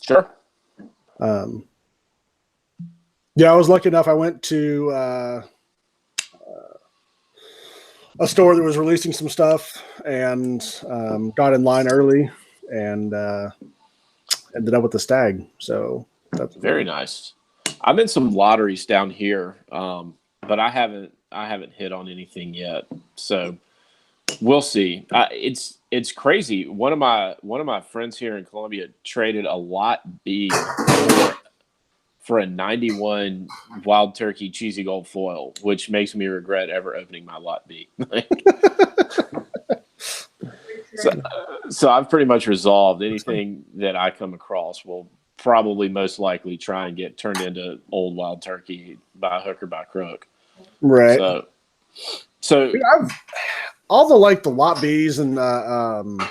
Sure. Um, yeah, I was lucky enough. I went to a store that was releasing some stuff and got in line early and ended up with the stag. So that's Very nice. I'm in some lotteries down here, but I haven't hit on anything yet. So we'll see. It's crazy. One of my friends here in Columbia traded a lot B for a 91 Wild Turkey Cheesy Gold foil, which makes me regret ever opening my lot B. So I've pretty much resolved anything that I come across will probably most likely try and get turned into old Wild Turkey by hook or by crook. right. So Dude, I've all the like the lot B's and the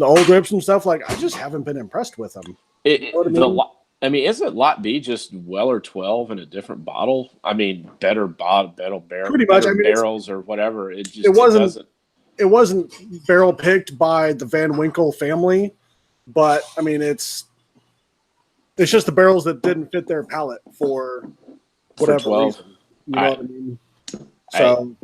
old rips and stuff. Like I just haven't been impressed with them. You know what I mean? I mean, isn't lot B just Weller 12 in a different bottle? I mean, better bottle, Pretty much. better I mean, barrels or whatever. it wasn't doesn't. it wasn't barrel picked by the Van Winkle family, but I mean it's just the barrels that didn't fit their palate for whatever 12. reason. You know what I mean? So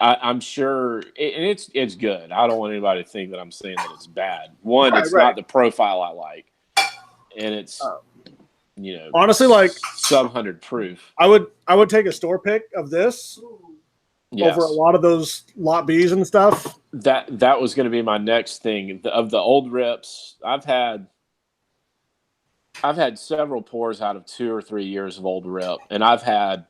I'm sure, and it's good. I don't want anybody to think that I'm saying that it's bad. One, it's not the profile I like, and it's honestly like sub 100 proof. I would take a store pick of this Yes. over a lot of those lot B's and stuff. That was going to be my next thing. Of the old rips, I've had several pours out of 2 or 3 years of old rip, and I've had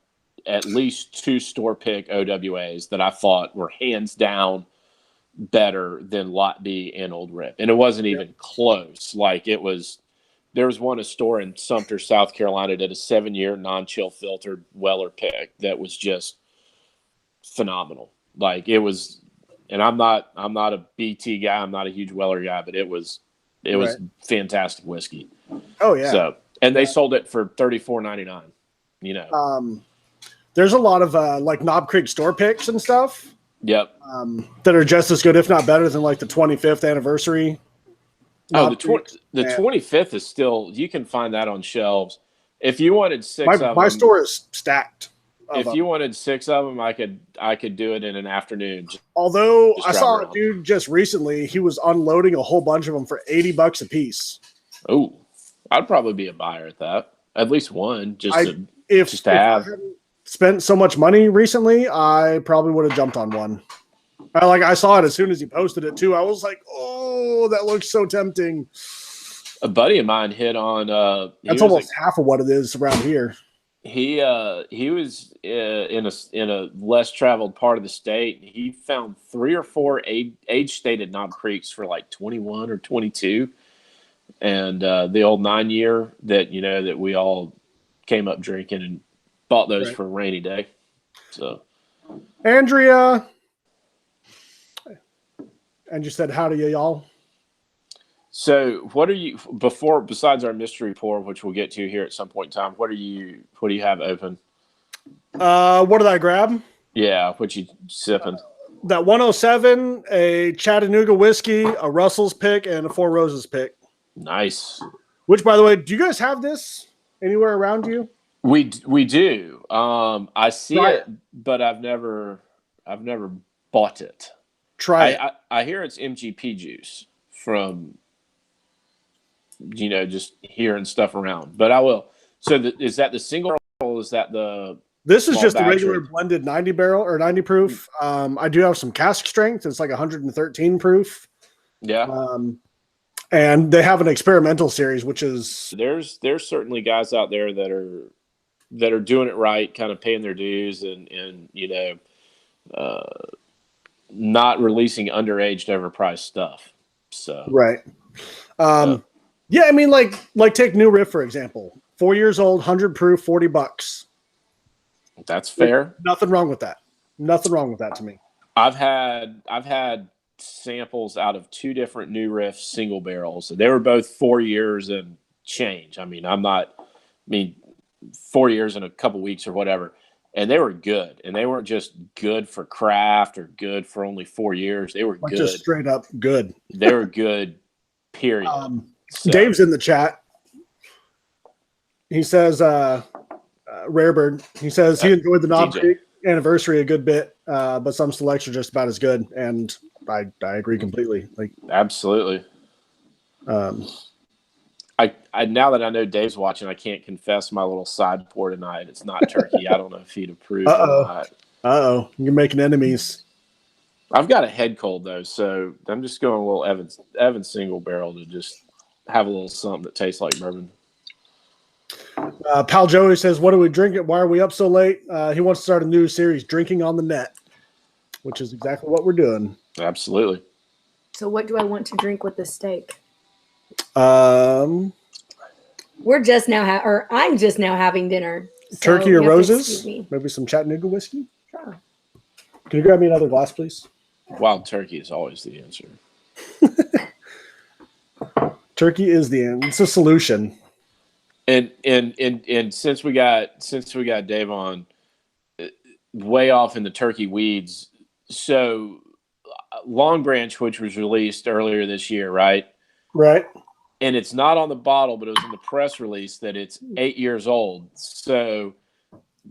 at least 2 store pick OWAs that I thought were hands down better than lot B and old rip, and it wasn't even close. Like there was a store in Sumter, South Carolina, did a 7-year non-chill filtered Weller pick that was just phenomenal. Like it was, and I'm not a BT guy, I'm not a huge Weller guy, but it was fantastic whiskey. Oh yeah. So, and they sold it for $34.99. There's a lot of like Knob Creek store picks and stuff. Yep. That are just as good, if not better, than like the 25th anniversary. Oh, the 25th is still, you can find that on shelves. If you wanted 6 of them, my store is stacked. If you wanted 6 of them, I could do it in an afternoon. Although I saw a dude just recently, he was unloading a whole bunch of them for $80 a piece. Oh, I'd probably be a buyer at that. At least one, if to have. I hadn't spent so much money recently, I probably would have jumped on one. I saw it as soon as he posted it too. I was like, "Oh, that looks so tempting." A buddy of mine hit on. That's almost half of what it is around here. He was in a less traveled part of the state. He found 3 or 4 age stated Knob Creeks for like 21 or 22, and the old 9-year that we all came up drinking and bought those for a rainy day. So, Andrea, and you said howdy, y'all. So, what are you besides our mystery pour, which we'll get to here at some point in time? What do you have open? What did I grab? Yeah, what you sipping? That 107, a Chattanooga whiskey, a Russell's pick, and a Four Roses pick. Nice. Which, by the way, do you guys have this anywhere around you? We do. I see it, but I've never bought it. Try it. I hear it's MGP juice from just hearing stuff around, but I will. So is that the single barrel? Is that the? This is just the regular blended 90 barrel or 90 proof. I do have some cask strength. It's like 113 proof. Yeah. And they have an experimental series, which is there's certainly guys out there that are doing it right, kind of paying their dues, and not releasing underage, overpriced stuff. So right. Yeah, I mean, like take New Riff for example. 4 years old, 100 proof, $40. That's fair. Nothing wrong with that. Nothing wrong with that to me. I've had samples out of 2 different New Riff single barrels. They were both 4 years and change. I mean, 4 years and a couple weeks or whatever. And they were good. And they weren't just good for craft or good for only 4 years. They were good. Just straight up good. They were good, period. So, Dave's in the chat. He says, Rarebird, he says he enjoyed the Knob DJ. Creek anniversary a good bit, but some selects are just about as good. And I agree completely. Like, absolutely. I now that I know Dave's watching, I can't confess my little side pour tonight. It's not turkey. I don't know if he'd approve or not. You're making enemies. I've got a head cold though, so I'm just going a little Evans single barrel to just have a little something that tastes like bourbon. Pal Joey says, "What are we drinking? Why are we up so late?" He wants to start a new series, Drinking on the Net, which is exactly what we're doing. Absolutely. So what do I want to drink with the steak? We're just now, or I'm just now having dinner. So turkey or roses? Maybe some Chattanooga whiskey. Sure. Can you grab me another glass, please? Wild turkey is always the answer. Turkey is the answer. It's a solution. And since we got Dave on, way off in the turkey weeds. So Long Branch, which was released earlier this year, right? Right. And it's not on the bottle, but it was in the press release that it's 8 years old. So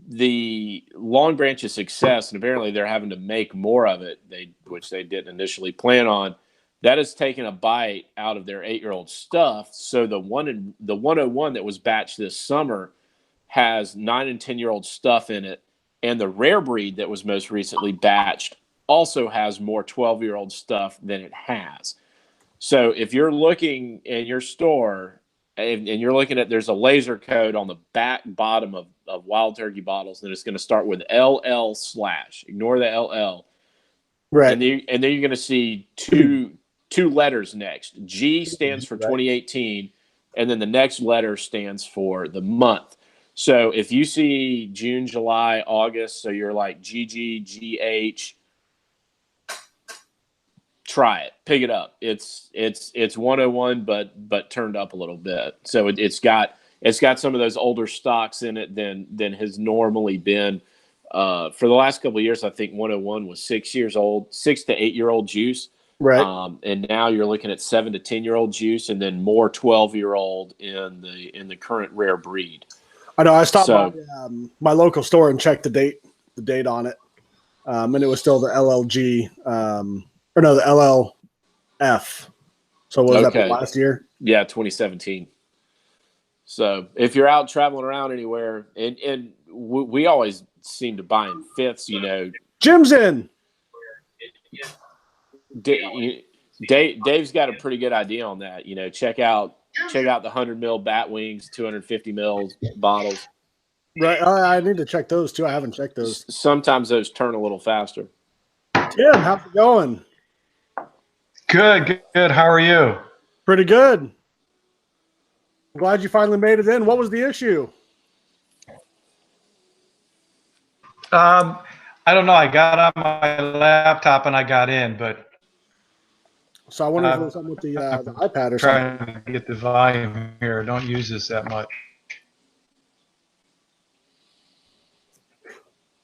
the Long Branch's success, and apparently they're having to make more of it, which they didn't initially plan on. That has taken a bite out of their 8-year-old stuff. So the 101 that was batched this summer has 9 and 10-year-old stuff in it, and the rare breed that was most recently batched also has more 12-year-old stuff than it has. So if you're looking in your store and you're looking at, there's a laser code on the back bottom of Wild Turkey bottles, and it's going to start with LL/. Ignore the LL. Right. And then you're going to see two letters next. G stands for 2018, and then the next letter stands for the month. So if you see June, July, August, so you're like GG, GH, try it, pick it up. It's 101, but turned up a little bit. So it's got some of those older stocks in it than has normally been. For the last couple of years, I think 101 was 6 years old, 6 to 8 year old juice. Right. And now you're looking at 7 to 10 year old juice, and then more 12-year-old in the current rare breed. I know. I stopped by my local store and checked the date on it, and it was still the LLG, or no, the LLF. So what was that last year? Yeah, 2017. So if you're out traveling around anywhere, and we always seem to buy in fifths, Jim's in. Dave's got a pretty good idea on that. Check out the 100 ml bat wings, 250 ml bottles. Right. I need to check those too. I haven't checked those. Sometimes those turn a little faster. Tim, how's it going? Good. How are you? Pretty good. I'm glad you finally made it in. What was the issue? I don't know. I got on my laptop and I got in, but so I wonder if it was something with the iPad or something. Trying to get the volume here. Don't use this that much.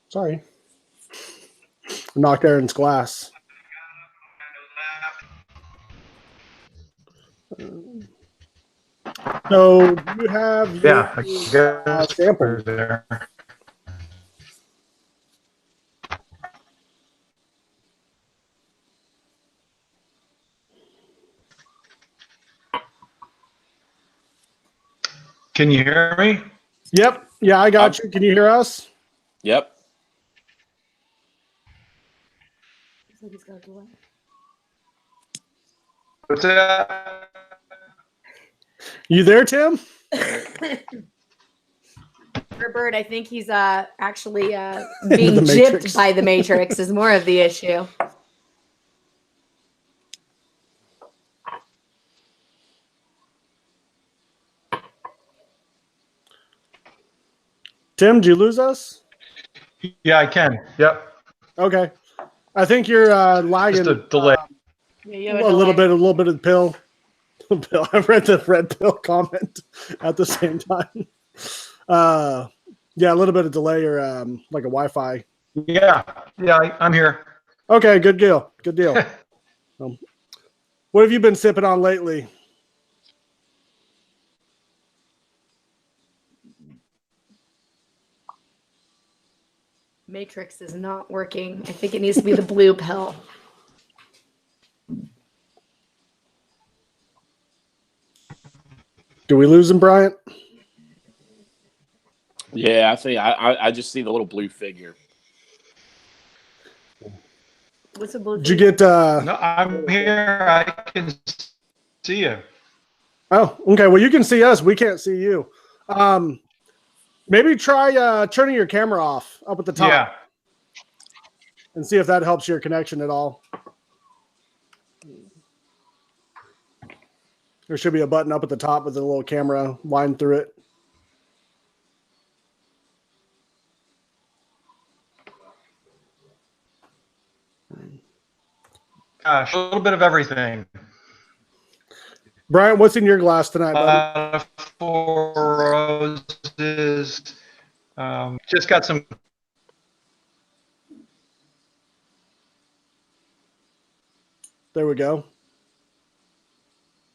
Sorry. Knocked Aaron's glass. So you have sample there. Can you hear me? Yep. Yeah, I got you. Can you hear us? Yep. What's that? You there, Tim? Bird, I think he's actually being gypped by the Matrix is more of the issue. Tim, did you lose us? Yeah, I can. Yep. Okay. I think you're lagging. Just a delay. A little bit of the pill. I read the red pill comment at the same time. Yeah, a little bit of delay or like a Wi-Fi. Yeah, I'm here. Okay, good deal. What have you been sipping on lately? Matrix is not working. I think it needs to be the blue pill. Do we lose him, Bryant? Yeah, I think I just see the little blue figure. What's a blue Did you figure? get No, I'm here. I can see you. Oh, okay. Well, you can see us. We can't see you. Maybe try turning your camera off up at the top Yeah. and see if that helps your connection at all. There should be a button up at the top with a little camera line through it. Gosh, a little bit of everything. Brian, what's in your glass tonight, buddy? 4 roses. Just got some. There we go.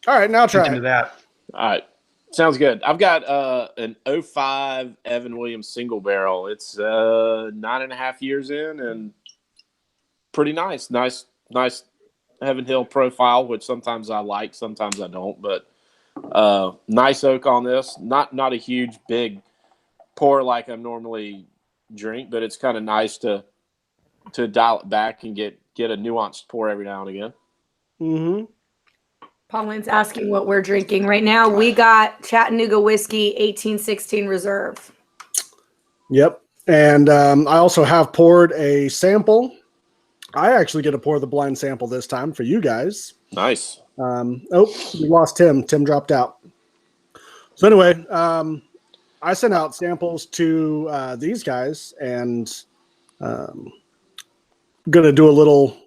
All right, now try Into it. that. All right. Sounds good. I've got an 05 Evan Williams single barrel. It's 9.5 years in and pretty nice. Nice Heaven Hill profile, which sometimes I like, sometimes I don't. But nice oak on this. Not a huge, big pour like I normally drink, but it's kind of nice to dial it back and get a nuanced pour every now and again. Mm-hmm. Pauline's asking what we're drinking right now. We got Chattanooga whiskey 1816 reserve. Yep. And I also have poured a sample. I actually get to pour the blind sample this time for you guys. Nice. We lost Tim. Tim dropped out. So anyway, I sent out samples to these guys, and going to do a little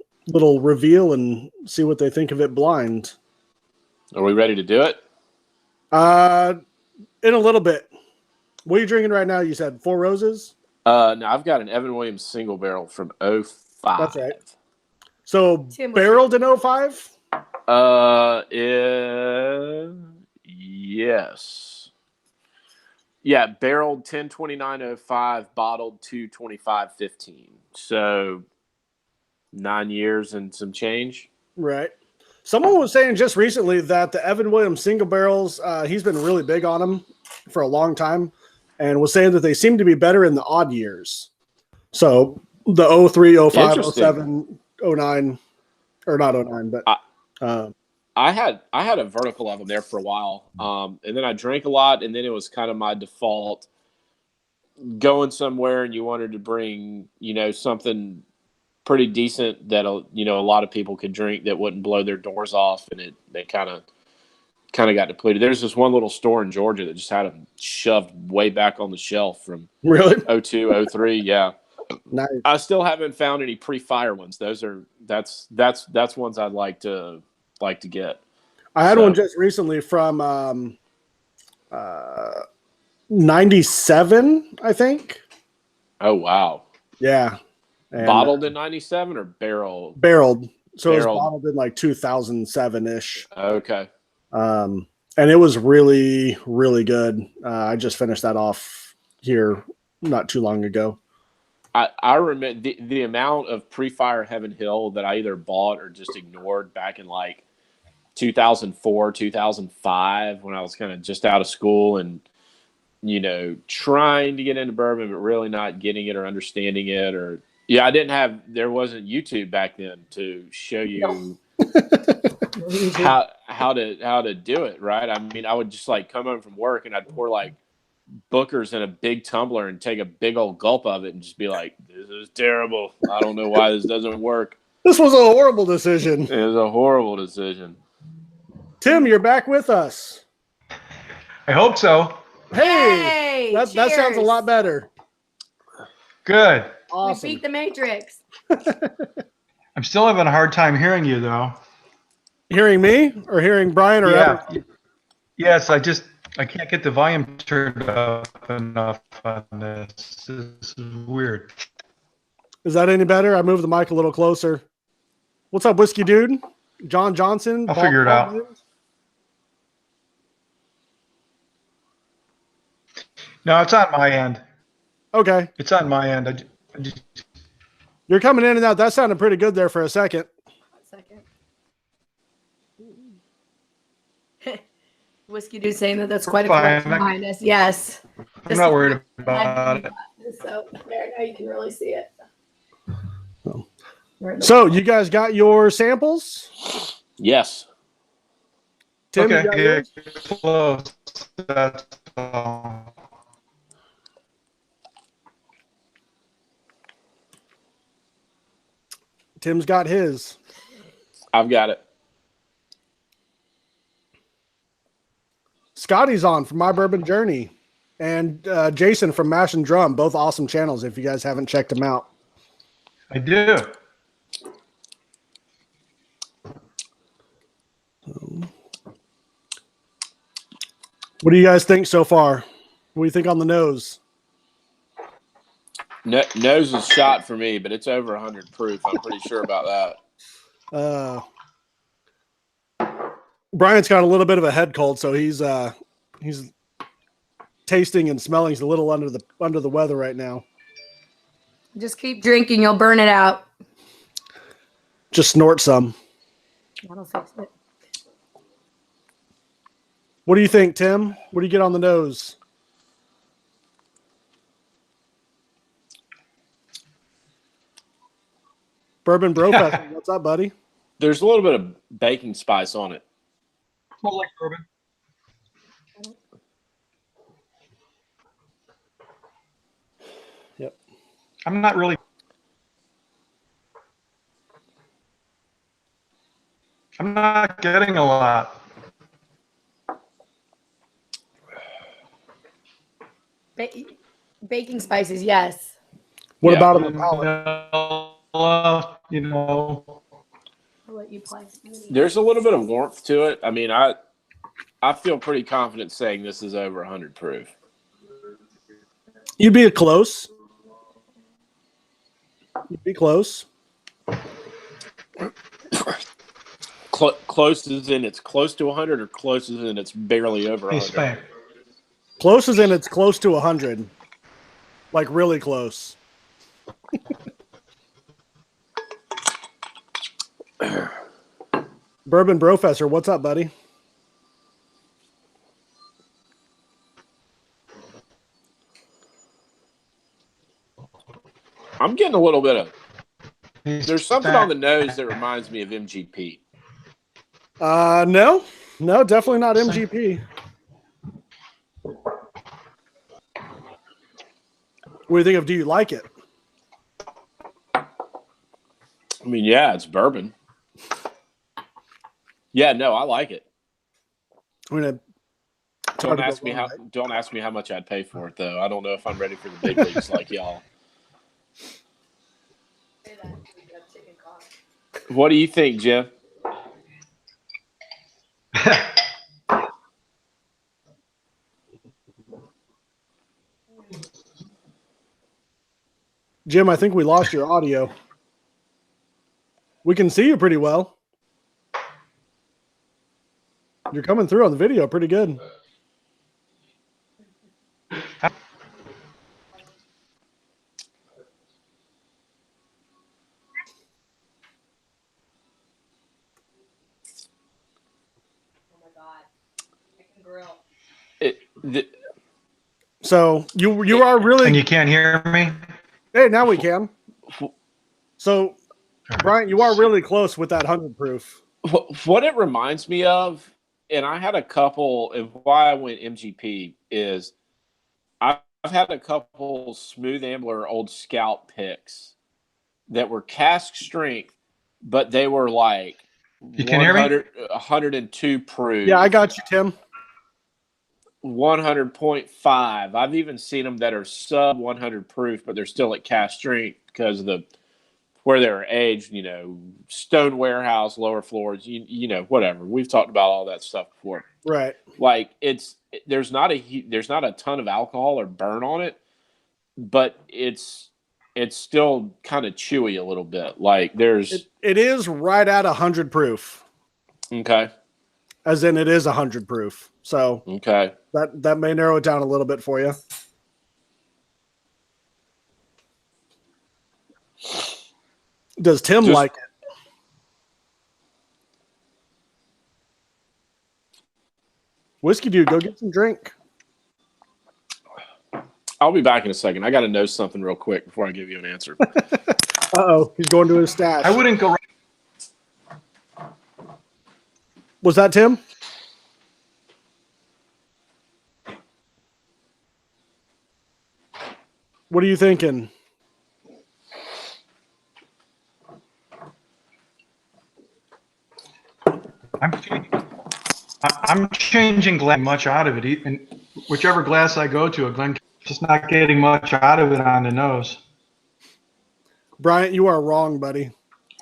reveal and see what they think of it blind. Are we ready to do it? In a little bit. What are you drinking right now? You said 4 roses? No, I've got an Evan Williams single barrel from 05. That's right. So Tim, barreled in 05? Yes. Yeah, barreled 10/29/05, bottled 2/25/15. So 9 years and some change. Right. Someone was saying just recently that the Evan Williams single barrels, he's been really big on them for a long time, and was saying that they seem to be better in the odd years. So the 03, 05, 07, 09, or not 09, but I had a vertical of them there for a while, and then I drank a lot, and then it was kind of my default going somewhere, and you wanted to bring something pretty decent that a lot of people could drink that wouldn't blow their doors off, and they kind of got depleted. There's this one little store in Georgia that just had them shoved way back on the shelf from really 02, 03. Yeah. Nice. I still haven't found any pre-fire ones. That's ones I'd like to get. I had one just recently from 97, I think. Oh wow. Yeah. And, bottled in 97 or barreled? Barreled. So it was bottled in like 2007-ish. Okay. And it was really, really good. I just finished that off here not too long ago. I remember the amount of pre-fire Heaven Hill that I either bought or just ignored back in like 2004, 2005 when I was kind of just out of school and trying to get into bourbon but really not getting it or understanding it or there wasn't YouTube back then to show you how to do it, right? I mean, I would just like come home from work and I'd pour like Booker's in a big tumbler and take a big old gulp of it and just be like, this is terrible. I don't know why this doesn't work. This was a horrible decision. It was a horrible decision. Tim, you're back with us. I hope so. Hey, that sounds a lot better. Good. Awesome. We beat the Matrix. I'm still having a hard time hearing you, though. Hearing me or hearing Brian or yeah. Yes, I can't get the volume turned up enough on this. This is weird. Is that any better? I moved the mic a little closer. What's up, Whiskey Dude? John Johnson? I'll figure it out. No, it's on my end. Okay. It's on my end. You're coming in and out. That sounded pretty good there for a second. 1 second. Whiskey Dude saying that's quite a collection behind us. Yes. I'm not worried about it. So there, now you can really see it. So you guys got your samples? Yes. Tim, Okay, you got yours? close. That's all. Tim's got his. I've got it. Scotty's on from My Bourbon Journey, and Jason from Mash and Drum, both awesome channels if you guys haven't checked them out. I do. What do you guys think so far? What do you think on the nose? Nose is shot for me, but it's over 100 proof. I'm pretty sure about that. Brian's got a little bit of a head cold, so he's tasting and smelling. He's a little under the weather right now. Just keep drinking, you'll burn it out. Just snort some. That'll fix it. What do you think, Tim? What do you get on the nose? Bourbon Brofest. What's up, buddy? There's a little bit of baking spice on it. Smells like bourbon. Yep. I'm not really. I'm not getting a lot. Baking spices, yes. What Yeah. about on the palate? You know. I'll let you play. There's a little bit of warmth to it. I mean, I feel pretty confident saying this is over 100 proof. You'd be close. You'd be close. Close as in it's close to 100, or close as in it's barely over Hey, 100? Spank. Close as in it's close to 100. Like really close. Bourbon Brofessor, what's up, buddy? I'm getting a little bit of. Hey, There's something Spank. on the nose that reminds me of MGP. No, definitely not MGP. What do you think of? Do you like it? I mean, yeah, it's bourbon. Yeah, no, I like it. I mean, Don't ask me how much I'd pay for it, though. I don't know if I'm ready for the big leagues like y'all. What do you think, Jim? Jim, I think we lost your audio. We can see you pretty well. You're coming through on the video pretty good. So you are really. And you can't hear me? Hey, now we can. So, Brian, you are really close with that 100 proof. What it reminds me of, and I had a couple, and why I went MGP is I've had a couple Smooth Ambler Old Scout picks that were cask strength, but they were like You can hear me? 102 proof. Yeah, I got you, Tim. 100.5. I've even seen them that are sub 100 proof, but they're still at cask strength because of where they're aged. You know, stone warehouse, lower floors. You know, whatever. We've talked about all that stuff before. Right. Like there's not a ton of alcohol or burn on it, but it's still kind of chewy a little bit. Like it is right at 100 proof. Okay. As in, it is 100 proof. So okay, that may narrow it down a little bit for you. Does Tim like it? Whiskey dude, go get some drink. I'll be back in a second. I got to know something real quick before I give you an answer. Uh-oh, he's going to his stash. I wouldn't go. Was that Tim? What are you thinking? I'm changing glass much out of it. And whichever glass I go to, a Glen, just not getting much out of it on the nose. Bryant, you are wrong, buddy.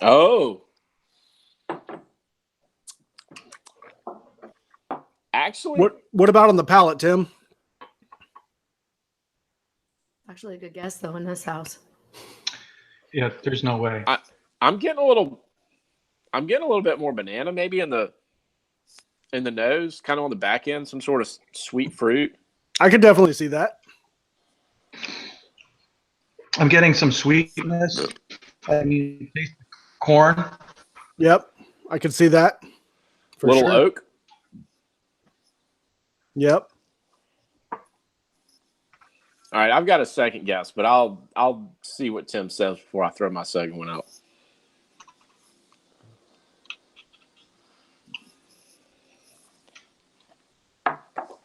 Oh. Actually, what about on the palate, Tim? Actually, a good guess though in this house. Yeah, there's no way. I'm getting a little bit more banana maybe in the nose, kind of on the back end, some sort of sweet fruit. I could definitely see that. I'm getting some sweetness. I mean, taste corn. Yep, I could see that. For little sure. oak. Yep. All right, I've got a second guess, but I'll see what Tim says before I throw my second one out.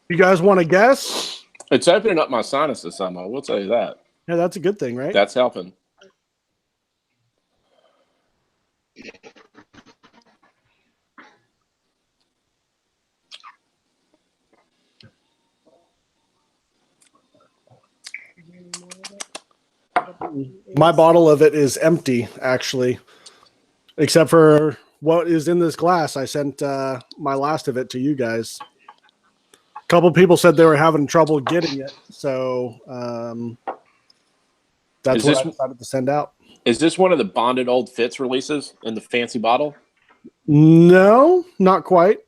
You guys want to guess? It's opening up my sinuses some. I will tell you that. Yeah, that's a good thing, right? That's helping. My bottle of it is empty, actually, except for what is in this glass. I sent my last of it to you guys. A couple people said they were having trouble getting it, so that's what I decided to send out. Is this one of the bonded old Fitz releases in the fancy bottle? No, not quite.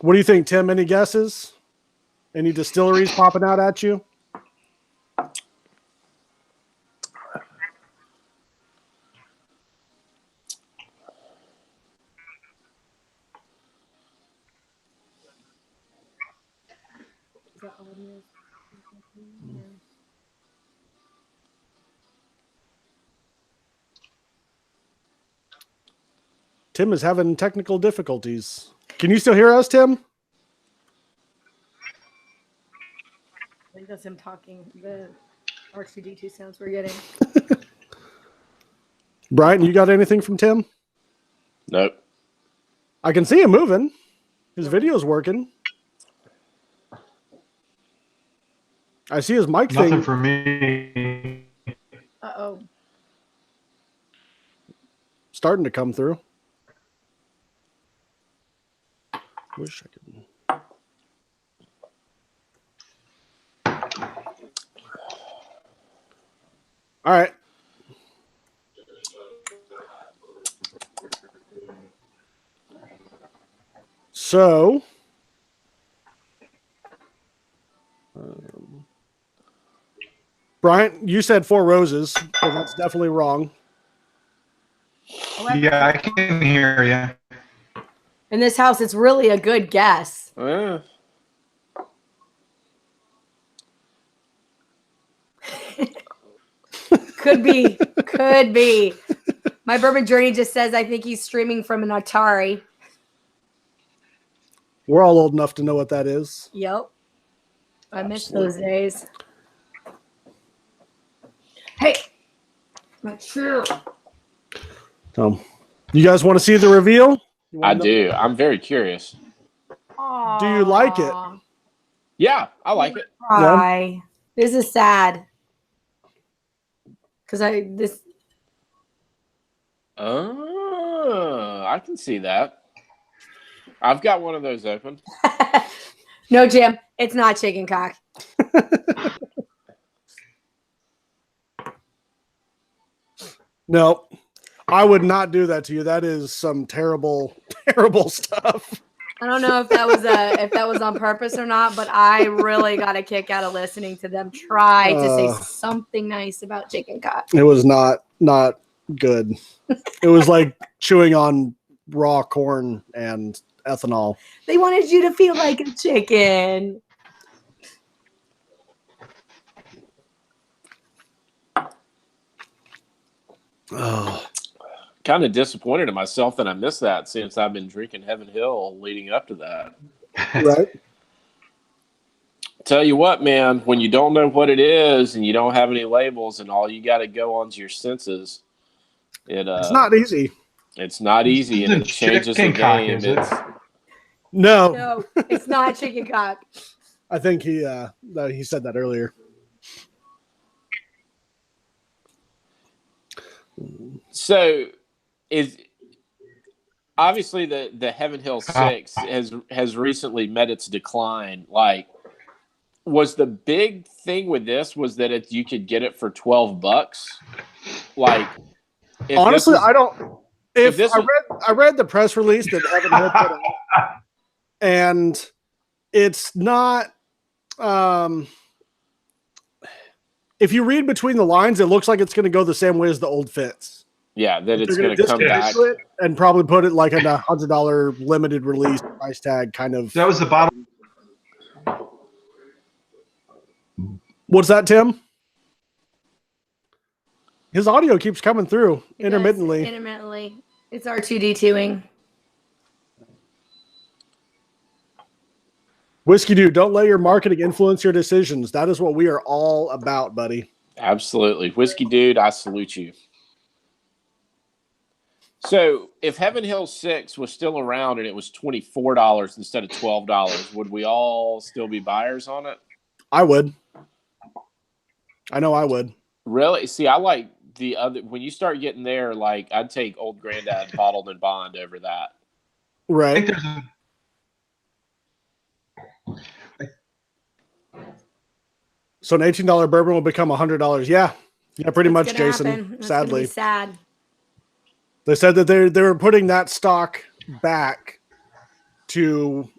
What do you think, Tim? Any guesses? Any distilleries popping out at you? Tim is having technical difficulties. Can you still hear us, Tim? I think that's him talking. The R2D2 sounds we're getting. Brian, you got anything from Tim? Nope. I can see him moving. His video's working. I see his mic thing. Nothing for me. Uh-oh. Starting to come through. Wish I could. All right. So, Bryant, you said Four Roses, so that's definitely wrong. Yeah, I can hear you. In this house, it's really a good guess. Could be. Could be. My Bourbon Journey just says I think he's streaming from an Atari. We're all old enough to know what that is. Yep. I miss those days. Hey. My chair. So, you guys want to see the reveal? I do. I'm very curious. Aww. Do you like it? Yeah, I like it. Cry. This is sad. Because I can see that. I've got one of those open. No, Jim, it's not chicken cock. No, I would not do that to you. That is some terrible, terrible stuff. I don't know if that was on purpose or not, but I really got a kick out of listening to them try to say something nice about chicken cut. It was not good. It was like chewing on raw corn and ethanol. They wanted you to feel like a chicken. Oh. Kind of disappointed in myself that I missed that since I've been drinking Heaven Hill leading up to that. Right. Tell you what, man, when you don't know what it is and you don't have any labels and all you got to go onto your senses, it's not easy. It's not easy, and it changes the game. No, it's not chicken cock. I think he said that earlier. So, is obviously the Heaven Hill 6 has recently met its decline. Like, was the big thing with this was that you could get it for $12? Like, honestly, I don't. I read the press release that Heaven Hill put out, and it's not. If you read between the lines, it looks like it's going to go the same way as the old fits. Yeah, that it's going to come back and probably put it like a $100 limited release price tag kind of. That was the bottom. What's that, Tim? His audio keeps coming through intermittently. Intermittently. It's R2D2ing. Whiskey Dude, don't let your marketing influence your decisions. That is what we are all about, buddy. Absolutely. Whiskey Dude, I salute you. So if Heaven Hill 6 was still around and it was $24 instead of $12, would we all still be buyers on it? I would. I know I would. Really? See, I like the other. When you start getting there, like, I'd take Old Granddad Bottled and Bond over that. Right. So an $18 bourbon will become $100. Yeah, pretty much, Jason. Sadly, sad. They said that they were putting that stock back to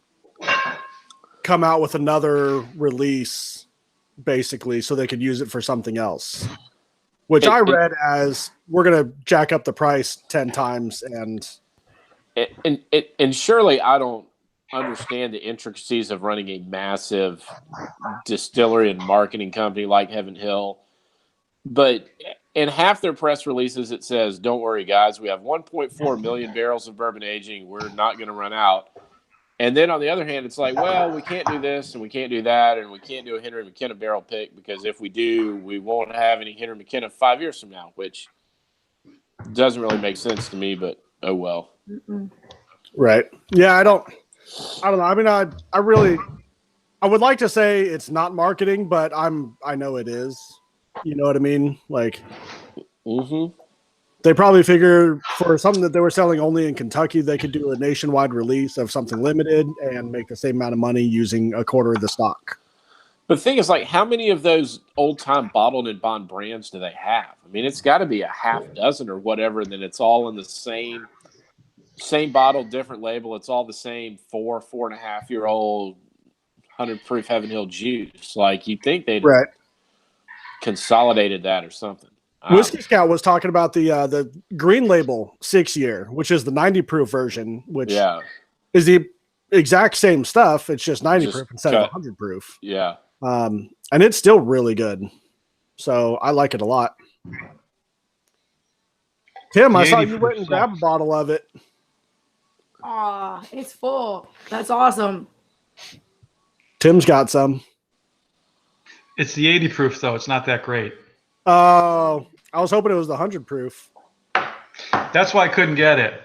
come out with another release, basically, so they could use it for something else. Which I read as we're going to jack up the price 10 times, and surely I don't understand the intricacies of running a massive distillery and marketing company like Heaven Hill, but in half their press releases it says, "Don't worry, guys, we have 1.4 million barrels of bourbon aging. We're not going to run out." And then on the other hand, it's like, well, we can't do this and we can't do that, and we can't do a Henry McKenna barrel pick because if we do, we won't have any Henry McKenna 5 years from now, which doesn't really make sense to me. But oh well. Right? Yeah, I don't know. I mean, I would like to say it's not marketing, but I know it is. You know what I mean? Like, they probably figure for something that they were selling only in Kentucky, they could do a nationwide release of something limited and make the same amount of money using a quarter of the stock. But the thing is, like, how many of those old-time Bottled and Bond brands do they have? I mean, it's got to be a half dozen or whatever, and then it's all in the same bottle, different label. It's all the same 4.5-year-old 100 proof Heaven Hill juice. Like, you'd think they'd consolidated that or something. Whiskey Scout was talking about the green label 6-year, which is the 90 proof version, which is the exact same stuff. It's just 90 proof instead of 100 proof. Yeah. And it's still really good. So I like it a lot. Tim, I saw you went and grabbed a bottle of it. Oh, it's full. That's awesome. Tim's got some. It's the 80 proof, though. It's not that great. Oh, I was hoping it was the 100 proof. That's why I couldn't get it.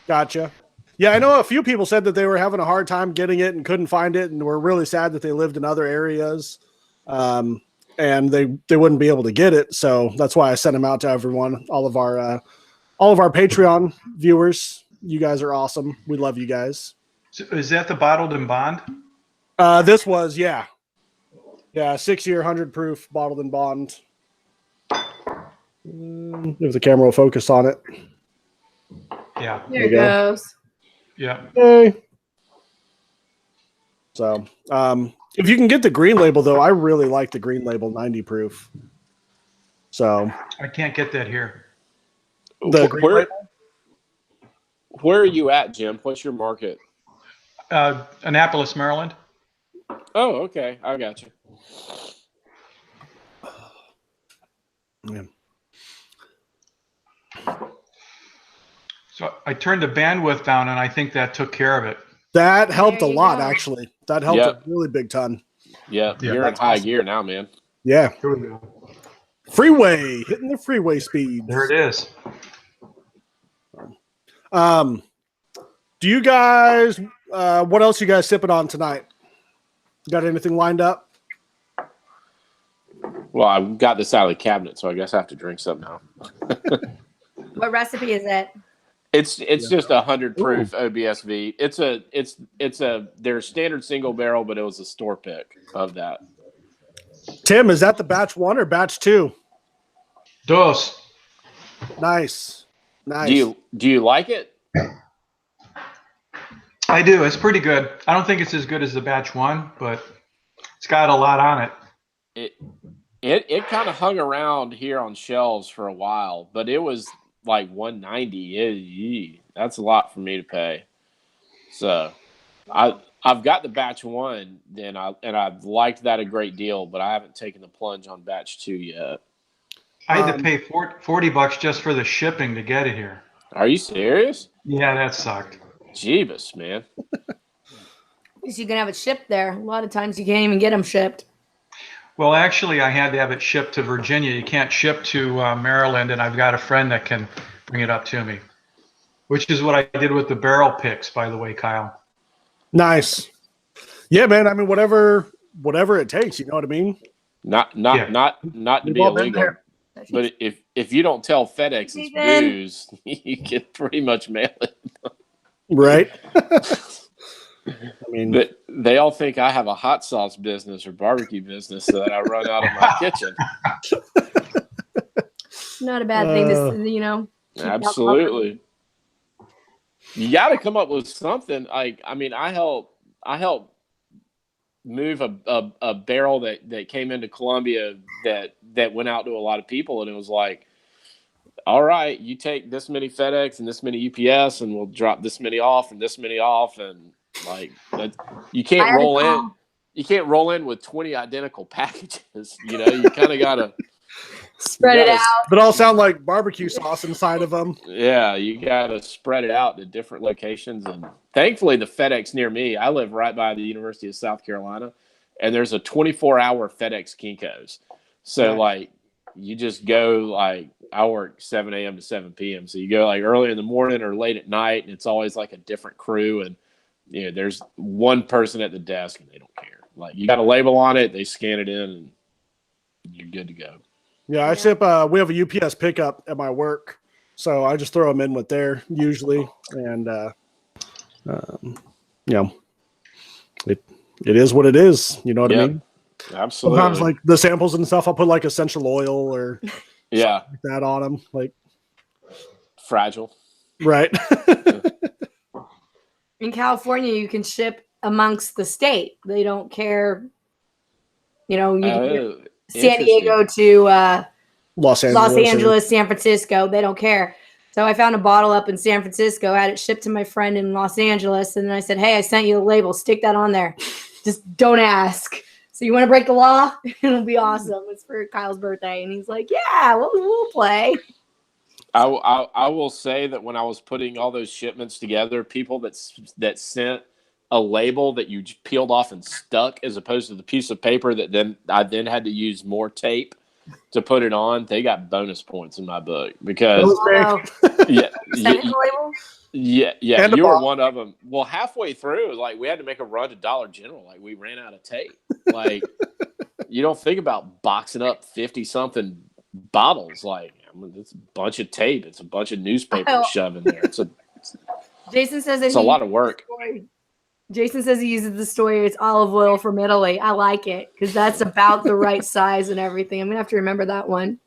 Gotcha. Yeah, I know a few people said that they were having a hard time getting it and couldn't find it, and were really sad that they lived in other areas, and they wouldn't be able to get it. So that's why I sent them out to everyone, all of our Patreon viewers. You guys are awesome. We love you guys. So is that the Bottled and Bond? This was 6-year 100 proof Bottled and Bond. If the camera will focus on it. Yeah. There it goes. Yeah. Yay. So, if you can get the green label, though, I really like the green label 90 proof. So, I can't get that here. the green label? Where are you at, Jim? What's your market? Annapolis, Maryland. Oh, okay. I got you. Yeah. So I turned the bandwidth down, and I think that took care of it. That helped a There you lot, go. actually. That helped Yep. a really big ton. Yeah, Yeah, you're in that's high awesome. gear now, man. Yeah. Here we go. Freeway, hitting the freeway speeds. There it is. Do you guys, what else you guys sipping on tonight? Got anything lined up? Well, I've got this out of the cabinet, so I guess I have to drink something now. What recipe is it? It's just 100 proof OBSV. It's their standard single barrel, but it was a store pick of that. Tim, is that the batch 1 or batch 2? Dos. Nice. Do you like it? I do. It's pretty good. I don't think it's as good as the batch 1, but it's got a lot on it. It kind of hung around here on shelves for a while, but it was like 190. That's a lot for me to pay. So I've got the batch 1, and I've liked that a great deal, but I haven't taken the plunge on batch 2 yet. I had to pay $40 just for the shipping to get it here. Are you serious? Yeah, that sucked. Jeebus, man. Because you can have it shipped there. A lot of times you can't even get them shipped. Well, actually, I had to have it shipped to Virginia. You can't ship to Maryland, and I've got a friend that can bring it up to me, which is what I did with the barrel picks, by the way, Kyle. Nice. Yeah, man. I mean, whatever it takes. You know what I mean? Not to be illegal, but if you don't tell FedEx it's booze, you can pretty much mail it. Right. I mean, they all think I have a hot sauce business or barbecue business that I run out of my kitchen. Not a bad thing to, keep Absolutely. You got to come up with something. I help move a barrel that came into Columbia that went out to a lot of people, and it was like, all right, you take this many FedEx and this many UPS, and we'll drop this many off and this many off, and like you can't roll in. You can't roll in with 20 identical packages. You kind of gotta spread it out. But all sound like barbecue sauce inside of them. Yeah, you gotta spread it out to different locations, and thankfully the FedEx near me. I live right by the University of South Carolina, and there's a 24-hour FedEx Kinko's. So like, you just go like, I work 7 a.m. to 7 p.m. So you go like early in the morning or late at night, and it's always like a different crew, and there's one person at the desk, and they don't care. Like, you got a label on it, they scan it in, and you're good to go. Yeah, I ship. We have a UPS pickup at my work, so I just throw them in with there usually, and it is what it is. You know what I mean? Absolutely. Sometimes, like the samples and stuff, I'll put like essential oil or like that on them, like fragile. Right. In California, you can ship amongst the state. They don't care. You can San Diego to Los Angeles, San Francisco. They don't care. So I found a bottle up in San Francisco. I had it shipped to my friend in Los Angeles. And then I said, hey, I sent you the label. Stick that on there. Just don't ask. So you want to break the law? It'll be awesome. It's for Kyle's birthday. And he's like, yeah, we'll play. I will say that when I was putting all those shipments together, people that sent a label that you peeled off and stuck as opposed to the piece of paper that I then had to use more tape to put it on, they got bonus points in my book because you were one of them. Well, halfway through, like, we had to make a run to Dollar General. Like, we ran out of tape. Like, you don't think about boxing up 50-something bottles. Like, it's a bunch of tape. It's a bunch of newspaper to shove in there. Jason says it's a lot of work. Jason says he uses the story. It's olive oil from Italy. I like it because that's about the right size and everything. I'm gonna have to remember that one.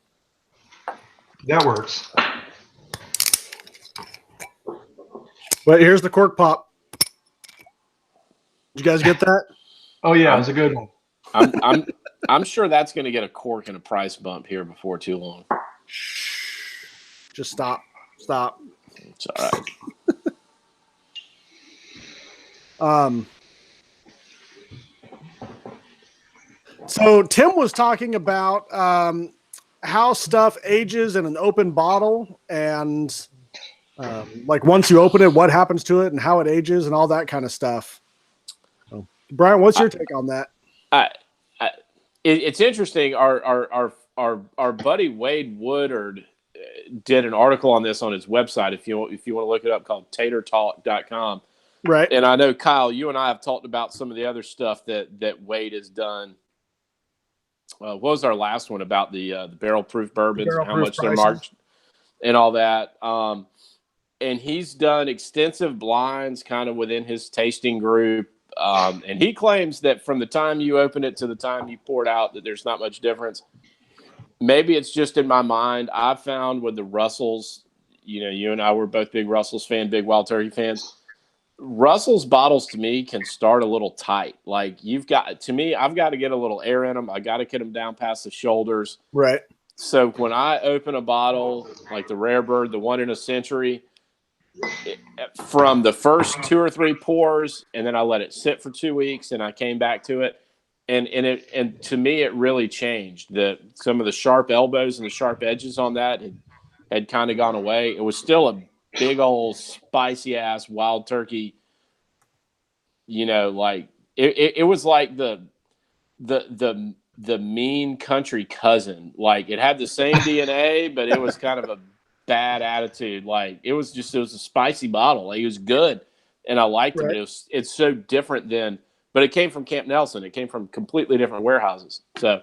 That works. Wait, here's the cork pop. Did you guys get that? Oh yeah, it was a good one. I'm sure that's going to get a cork and a price bump here before too long. Just stop. Stop. It's all right. So Tim was talking about how stuff ages in an open bottle, and like once you open it, what happens to it and how it ages and all that kind of stuff. So, Brian, what's your take on that? It's interesting. Our buddy Wade Woodard did an article on this on his website. If you want to look it up, called tatertalk.com. Right. And I know, Kyle, you and I have talked about some of the other stuff that Wade has done. What was our last one about the barrel proof bourbons and how much they're marked and all that? And he's done extensive blinds kind of within his tasting group. And he claims that from the time you open it to the time you pour it out, that there's not much difference. Maybe it's just in my mind. I've found with the Russells, you and I were both big Russells fan, big Wild Turkey fans. Russell's bottles to me can start a little tight. Like I've got to get a little air in them. I got to get them down past the shoulders. Right. So when I open a bottle like the Rare Bird, the 1 in a century, from the first 2 or 3 pours, and then I let it sit for 2 weeks, and I came back to it, and to me it really changed. Some of the sharp elbows and the sharp edges on that had kind of gone away. It was still a big old spicy ass Wild Turkey. Like it was like the mean country cousin. Like it had the same DNA, but it was kind of a bad attitude. Like it was a spicy bottle. Like, it was good, and I liked it. But it's so different but it came from Camp Nelson. It came from completely different warehouses. So,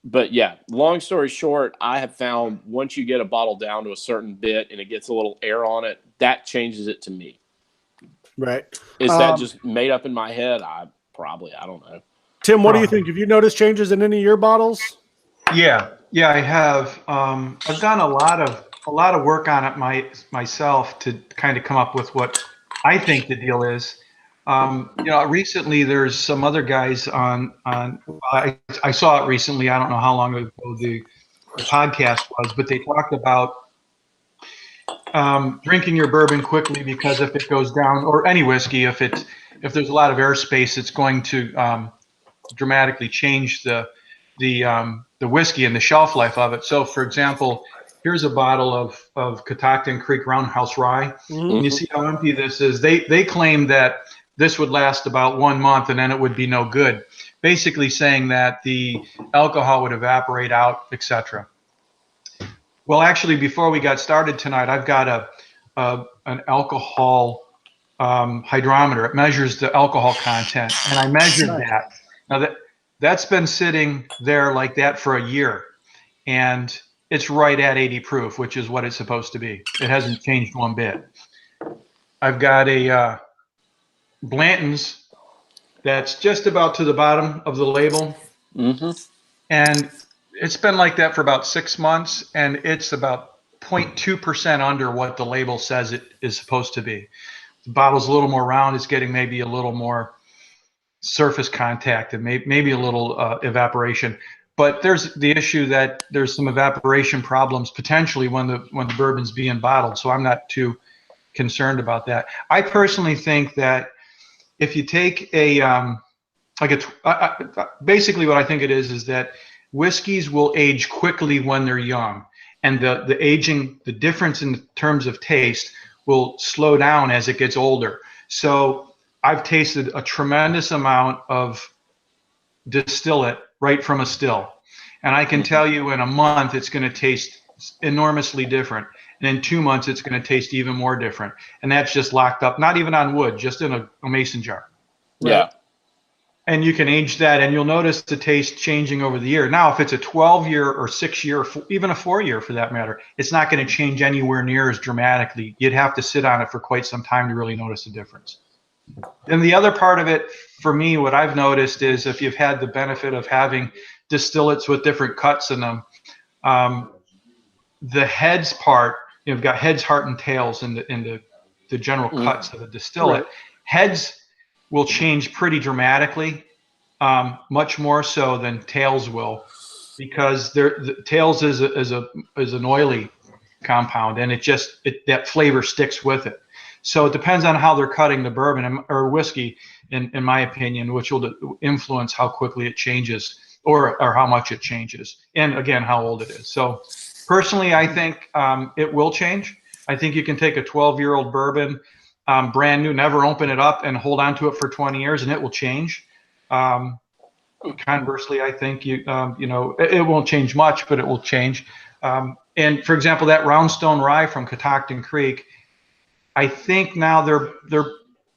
but yeah, long story short, I have found once you get a bottle down to a certain bit and it gets a little air on it, that changes it to me. Right. Is that just made up in my head? I don't know. Tim, what do you think? Have you noticed changes in any of your bottles? Yeah, I have. I've done a lot of work on it myself to kind of come up with what I think the deal is. Recently there's some other guys on I saw it recently. I don't know how long ago the podcast was, but they talked about drinking your bourbon quickly, because if it goes down, or any whiskey, if there's a lot of airspace, it's going to dramatically change the whiskey and the shelf life of it. So, for example, here's a bottle of Catoctin Creek Roundhouse Rye. Mm-hmm. And you see how empty this is. They claim that this would last about 1 month and then it would be no good, basically saying that the alcohol would evaporate out, etc. Well, actually, before we got started tonight, I've got an alcohol hydrometer. It measures the alcohol content, and I measured that. Now that's been sitting there like that for a year, and it's right at 80 proof, which is what it's supposed to be. It hasn't changed one bit. I've got a Blanton's that's just about to the bottom of the label, and it's been like that for about 6 months, and it's about 0.2% under what the label says it is supposed to be. The bottle's a little more round. It's getting maybe a little more surface contact and maybe a little evaporation. But there's the issue that there's some evaporation problems potentially when the bourbon's being bottled. So I'm not too concerned about that. I personally think that if you take basically what I think it is that whiskeys will age quickly when they're young, and the difference in terms of taste will slow down as it gets older. So I've tasted a tremendous amount of distillate right from a still, and I can tell you in a month it's going to taste enormously different, and in 2 months it's going to taste even more different. And that's just locked up, not even on wood, just in a mason jar. Yeah. And you can age that, and you'll notice the taste changing over the year. Now, if it's a 12-year or 6-year, even a 4-year for that matter, it's not going to change anywhere near as dramatically. You'd have to sit on it for quite some time to really notice the difference. And the other part of it, for me, what I've noticed is if you've had the benefit of having distillates with different cuts in them, the heads part, you've got heads, heart, and tails in the the general cuts of the distillate. Heads will change pretty dramatically, much more so than tails will, because the tails is an oily compound, and that flavor sticks with it. So it depends on how they're cutting the bourbon or whiskey, in my opinion, which will influence how quickly it changes or how much it changes, and again, how old it is. So personally, I think it will change. I think you can take a 12-year-old bourbon, brand new, never open it up, and hold on to it for 20 years, and it will change. Conversely, I think it won't change much, but it will change. And for example, that Roundstone Rye from Catoctin Creek, I think now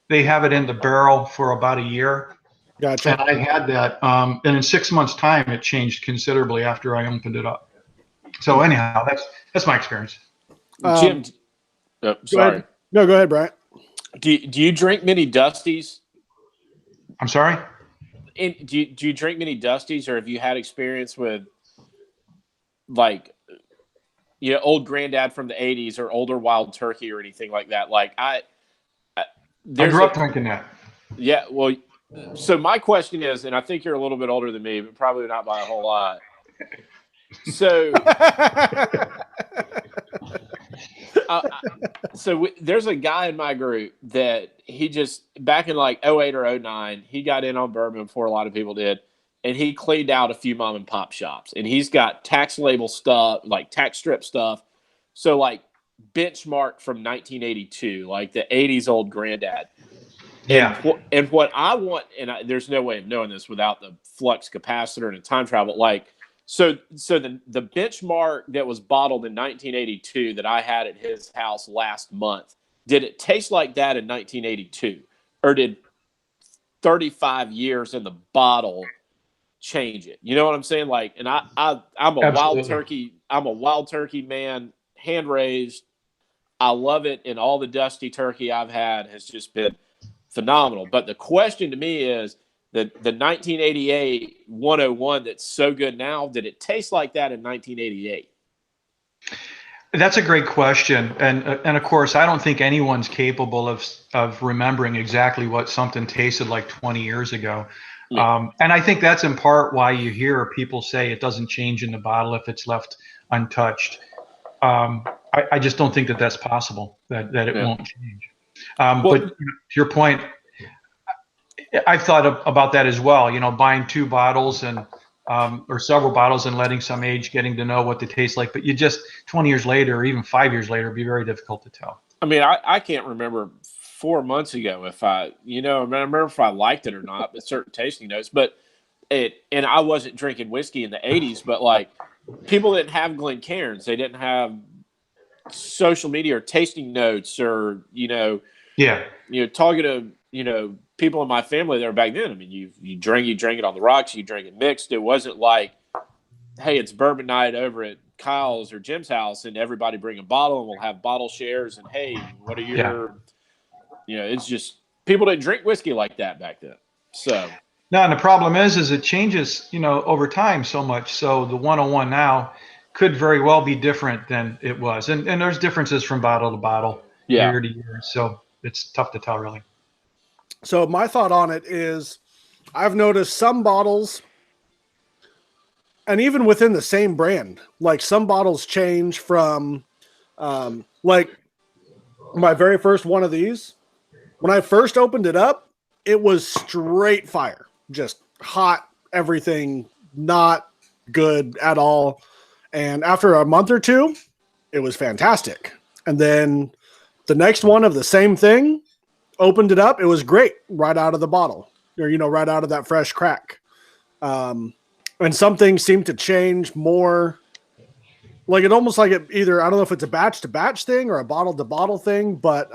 they have it in the barrel for about a year. Gotcha. And I had that, and in 6 months' time, it changed considerably after I opened it up. So anyhow, that's my experience. Jim, sorry. No, go ahead, Brian. Do you drink many Dusties? I'm sorry? Do you drink many Dusties, or have you had experience with, like, old Granddad from the 80s or older Wild Turkey or anything like that? Like, I grew up drinking that. Yeah, well, so my question is, and I think you're a little bit older than me, but probably not by a whole lot. So, there's a guy in my group that he just, back in like 08 or 09, he got in on bourbon before a lot of people did, and he cleaned out a few mom and pop shops, and he's got tax label stuff, like tax strip stuff. So like Benchmark from 1982, like the 80s old Granddad. Yeah. And what I want, and there's no way of knowing this without the flux capacitor and a time travel, like, so the Benchmark that was bottled in 1982 that I had at his house last month, did it taste like that in 1982, or did 35 years in the bottle change it? You know what I'm saying? Like, and I'm a Absolutely. wild turkey man, hand raised. I love it, and all the Dusty turkey I've had has just been phenomenal. But the question to me is, the 1988 101 that's so good now, did it taste like that in 1988? That's a great question, and of course, I don't think anyone's capable of remembering exactly what something tasted like 20 years ago. Yeah. And I think that's in part why you hear people say it doesn't change in the bottle if it's left untouched. I just don't think that that's possible, that it won't change. But to your point, I've thought about that as well. Buying 2 bottles and or several bottles and letting some age, getting to know what they taste like. But you just 20 years later, or even 5 years later, it'd be very difficult to tell. I mean, I can't remember 4 months ago if I remember if I liked it or not, but certain tasting notes. But and I wasn't drinking whiskey in the 80s, but like, people didn't have Glencairns, they didn't have social media or tasting notes, or talking to people in my family that were back then. I mean, you drink it on the rocks, you drink it mixed. It wasn't like, hey, it's bourbon night over at Kyle's or Jim's house, and everybody bring a bottle and we'll have bottle shares. And hey, what are your, it's just, people didn't drink whiskey like that back then. So no, and the problem is it changes, over time so much. So the 101 now could very well be different than it was, and there's differences from bottle to bottle, year to year. So it's tough to tell, really. So my thought on it is, I've noticed some bottles, and even within the same brand, like some bottles change from, like my very first one of these, when I first opened it up, it was straight fire, just hot, everything, not good at all. And after a month or two, it was fantastic. And then the next one of the same thing, opened it up, it was great right out of the bottle, or right out of that fresh crack. And some things seem to change more, like it almost like it either, I don't know if it's a batch to batch thing or a bottle to bottle thing, but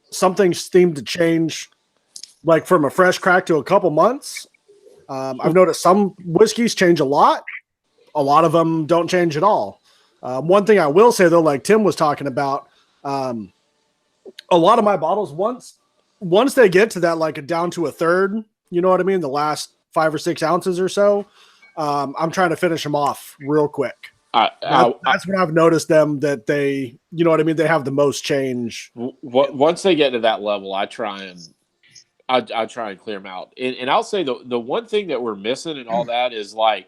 some things seem to change, like from a fresh crack to a couple months. I've noticed some whiskeys change a lot of them don't change at all. One thing I will say though, like Tim was talking about, a lot of my bottles, once they get to that, like down to a third, you know what I mean? The last 5 or 6 ounces or so, I'm trying to finish them off real quick. That's when I've noticed them that they, you know what I mean? They have the most change. Once they get to that level, I try and clear them out. And I'll say the one thing that we're missing and all that is like,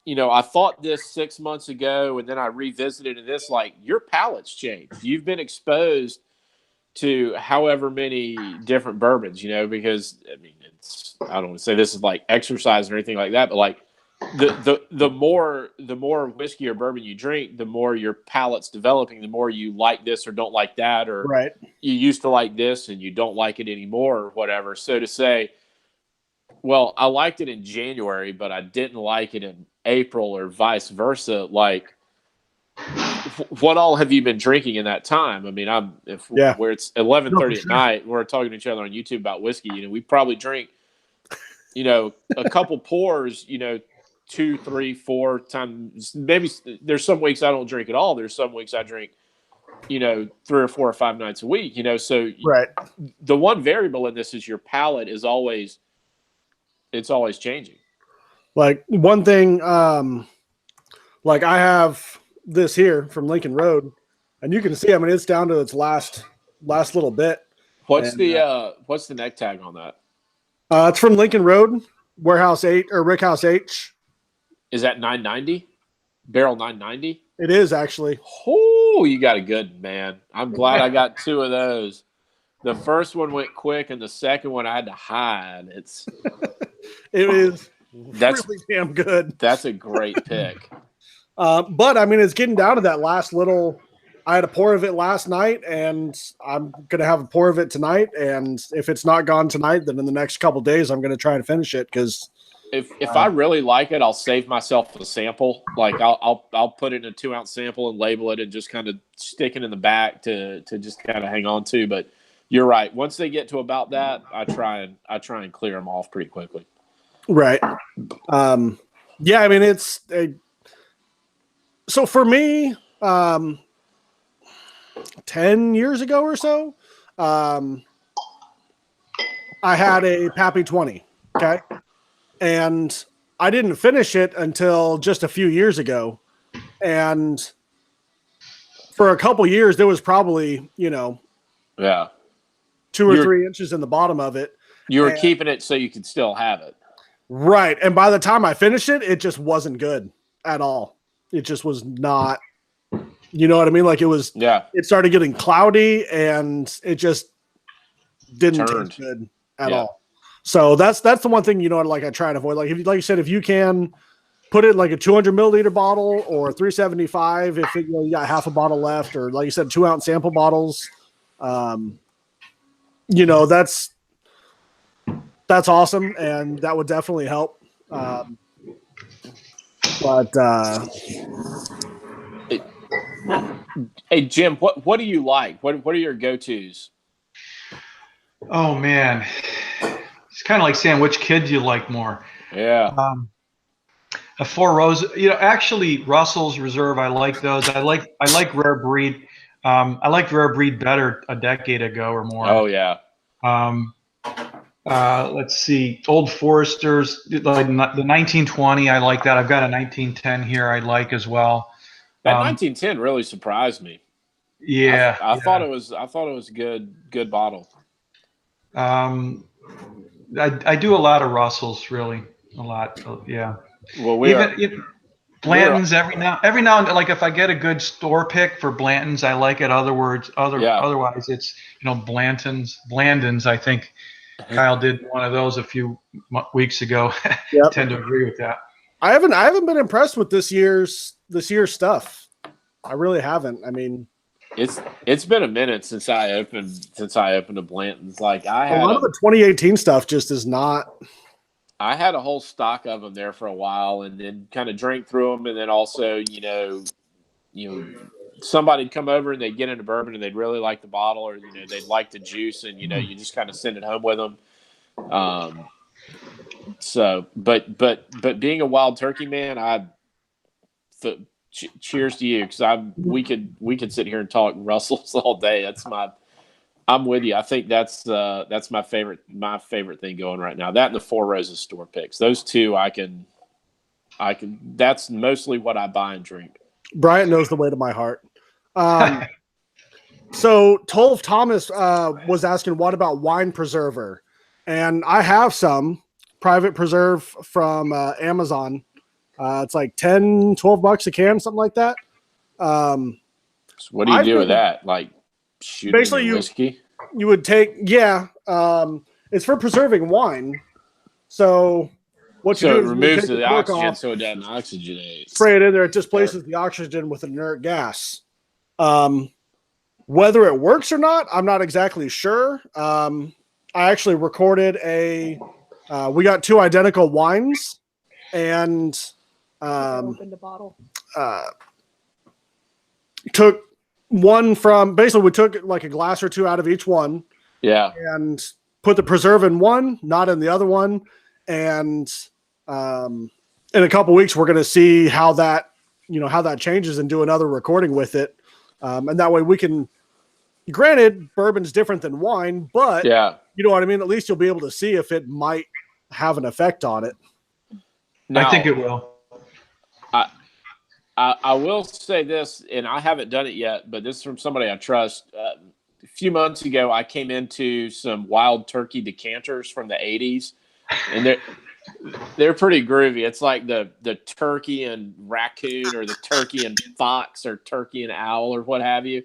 I thought this 6 months ago, and then I revisited and this, like, your palate's changed. You've been exposed to however many different bourbons, because I mean, I don't want to say this is like exercise or anything like that, but like the more whiskey or bourbon you drink, the more your palate's developing, the more you like this or don't like that, or right. You used to like this and you don't like it anymore or whatever. So to say, well, I liked it in January, but I didn't like it in April or vice versa. Like, what all have you been drinking in that time? I mean, where it's 11:30 at night, we're talking to each other on YouTube about whiskey. We probably drink, a couple pours, 2, 3, 4 times. Maybe there's some weeks I don't drink at all. There's some weeks I drink, 3 or 4 or 5 nights a week. So right. The one variable in this is your palate is always changing. Like one thing, like I have this here from Lincoln Road, and you can see, I mean, it's down to its last little bit. What's the neck tag on that? It's from Lincoln Road, Warehouse 8 or Rickhouse H. Is that 990? Barrel 990? It is actually. Oh, you got a good man. I'm glad I got 2 of those. The first one went quick, and the second one I had to hide. It is really damn good. That's a great pick. But I mean, it's getting down to that last little. I had a pour of it last night, and I'm gonna have a pour of it tonight. And if it's not gone tonight, then in the next couple of days, I'm gonna try to finish it because if I really like it, I'll save myself a sample. Like I'll put it in a 2-ounce sample and label it and just kind of stick it in the back to just kind of hang on to. But you're right. Once they get to about that, I try and clear them off pretty quickly. Right. Yeah. I mean, so for me, 10 years ago or so, I had a Pappy 20. Okay. And I didn't finish it until just a few years ago. And for a couple years, there was probably, 2 or 3 inches in the bottom of it. You were keeping it so you could still have it. Right. And by the time I finished it, it just wasn't good at all. It just was not, you know what I mean? Like it started getting cloudy and it just didn't taste good at all. So that's the one thing, like I try to avoid. Like you said, if you can put it in like a 200 milliliter bottle or 375, if you got half a bottle left, or like you said, 2-ounce sample bottles, that's awesome. And that would definitely help. Hey Jim, what do you like? What are your go-tos? Oh man, it's kind of like saying which kid do you like more. Yeah. A Four Roses, actually Russell's Reserve. I like those. I like Rare Breed. I liked Rare Breed better a decade ago or more. Oh yeah. Let's see, Old Foresters, like the 1920. I like that. I've got a 1910 here. I like as well. That 1910 really surprised me. Yeah, I thought it was a good bottle. I do a lot of Russells, really, a lot. Yeah. Well, Blanton's every now and then, like if I get a good store pick for Blanton's, I like it. Otherwise, it's Blandon's. I think Kyle did one of those a few weeks ago. Yep. Tend to agree with that. I haven't been impressed with this year's stuff. I really haven't. I mean, it's been a minute since I opened a Blanton's. Like a lot of the 2018 stuff just is not. I had a whole stock of them there for a while, and then kind of drank through them, and then also, somebody'd come over and they'd get into bourbon and they'd really like the bottle, or they'd like the juice, and you just kind of send it home with them. So, but being a wild turkey man, cheers to you, because we could sit here and talk Russells all day. I'm with you. I think that's my favorite thing going right now. That and the Four Roses store picks. Those two I can. That's mostly what I buy and drink. Bryant knows the way to my heart. So Tolf Thomas was asking, what about wine preserver? And I have some private preserve from Amazon. It's like $10-$12 a can, something like that. So what do you do with that? Like shoot basically whiskey? You would take, it's for preserving wine. So what you do is it removes you the oxygen off, so it doesn't oxygenate. Spray it in there. It displaces the oxygen with inert gas. Whether it works or not, I'm not exactly sure. I actually recorded we got 2 identical wines and opened a bottle. Took one from, basically we took like a glass or 2 out of each one. Yeah. And put the preserve in one, not in the other one. And in a couple weeks, we're going to see how that changes and do another recording with it. And that way we can, granted, bourbon's different than wine, but yeah, you know what I mean? At least you'll be able to see if it might have an effect on it. Now, I think it will. I will say this, and I haven't done it yet, but this is from somebody I trust. A few months ago, I came into some Wild Turkey decanters from the 80s, and they're pretty groovy. It's like the turkey and raccoon, or the turkey and fox, or turkey and owl, or what have you.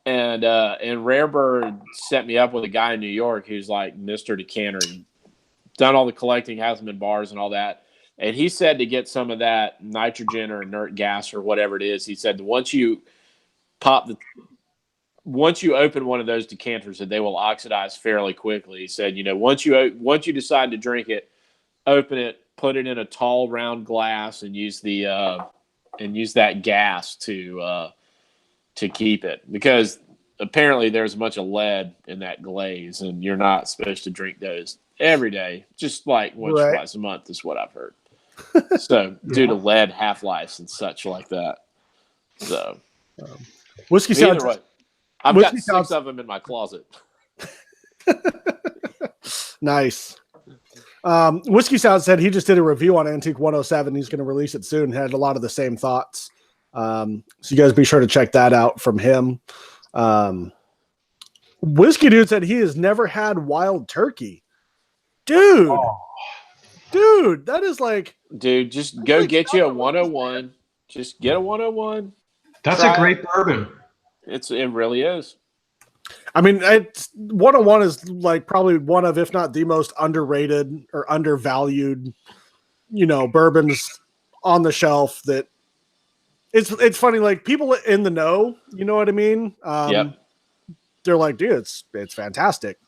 And Rarebird set me up with a guy in New York who's like Mr. Decanter, done all the collecting, has them in bars and all that. And he said to get some of that nitrogen or inert gas or whatever it is, he said once you open one of those decanters, that they will oxidize fairly quickly. He said, once you decide to drink it, open it, put it in a tall round glass, and use that gas to keep it, because apparently there's a bunch of lead in that glaze, and you're not supposed to drink those every day, just like once or twice a month is what I've heard. So due to lead half-lives and such like that. So whiskey sounds. I've got 6 of them in my closet. Nice. Whiskey Sound said he just did a review on Antique 107. He's going to release it soon. Had a lot of the same thoughts. So you guys be sure to check that out from him. Whiskey Dude said he has never had Wild Turkey. Dude. Oh. Dude, that is like... Dude, just go get you a 101. Just get a 101. That's a great bourbon. It really is. I mean, 101 is like probably one of, if not the most underrated or undervalued, bourbons on the shelf. That it's funny, like people in the know, you know what I mean? Yep. They're like, dude, it's fantastic.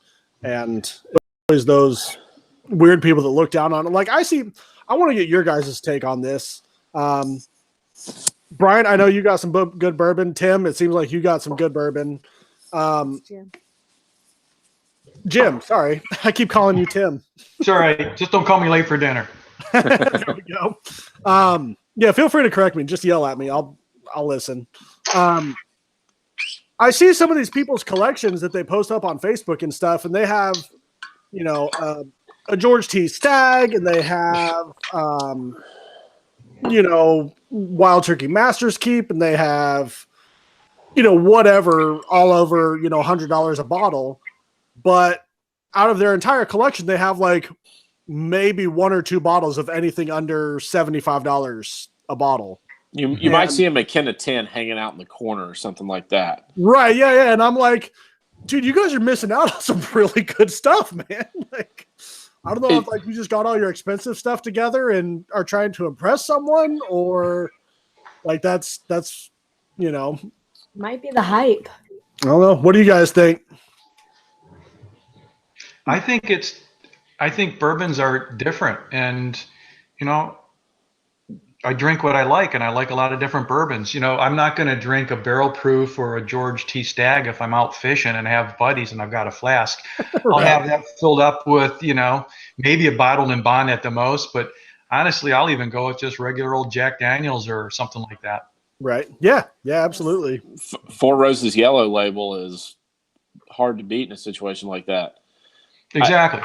And always those weird people that look down on it. Like I want to get your guys' take on this. Brian, I know you got some good bourbon. Tim, it seems like you got some good bourbon. Jim, sorry. I keep calling you Tim. It's all right. Just don't call me late for dinner. There we go. Yeah, feel free to correct me. Just yell at me. I'll listen. I see some of these people's collections that they post up on Facebook and stuff, and they have, a George T. Stagg, and they have, Wild Turkey Master's Keep, and they have, whatever, all over, $100 a bottle. But out of their entire collection, they have like maybe 1 or 2 bottles of anything under $75 a bottle. You might see a McKenna 10 hanging out in the corner or something like that. Right, yeah. And I'm like, dude, you guys are missing out on some really good stuff, man. Like, I don't know if you just got all your expensive stuff together and are trying to impress someone, or like that's might be the hype. I don't know. What do you guys think? I think bourbons are different, and I drink what I like, and I like a lot of different bourbons. I'm not going to drink a barrel proof or a George T. Stagg if I'm out fishing and have buddies and I've got a flask. Right. I'll have that filled up with, maybe a bottled and bond at the most, but honestly, I'll even go with just regular old Jack Daniels or something like that. Right. Yeah, absolutely. Four Roses Yellow label is hard to beat in a situation like that. Exactly.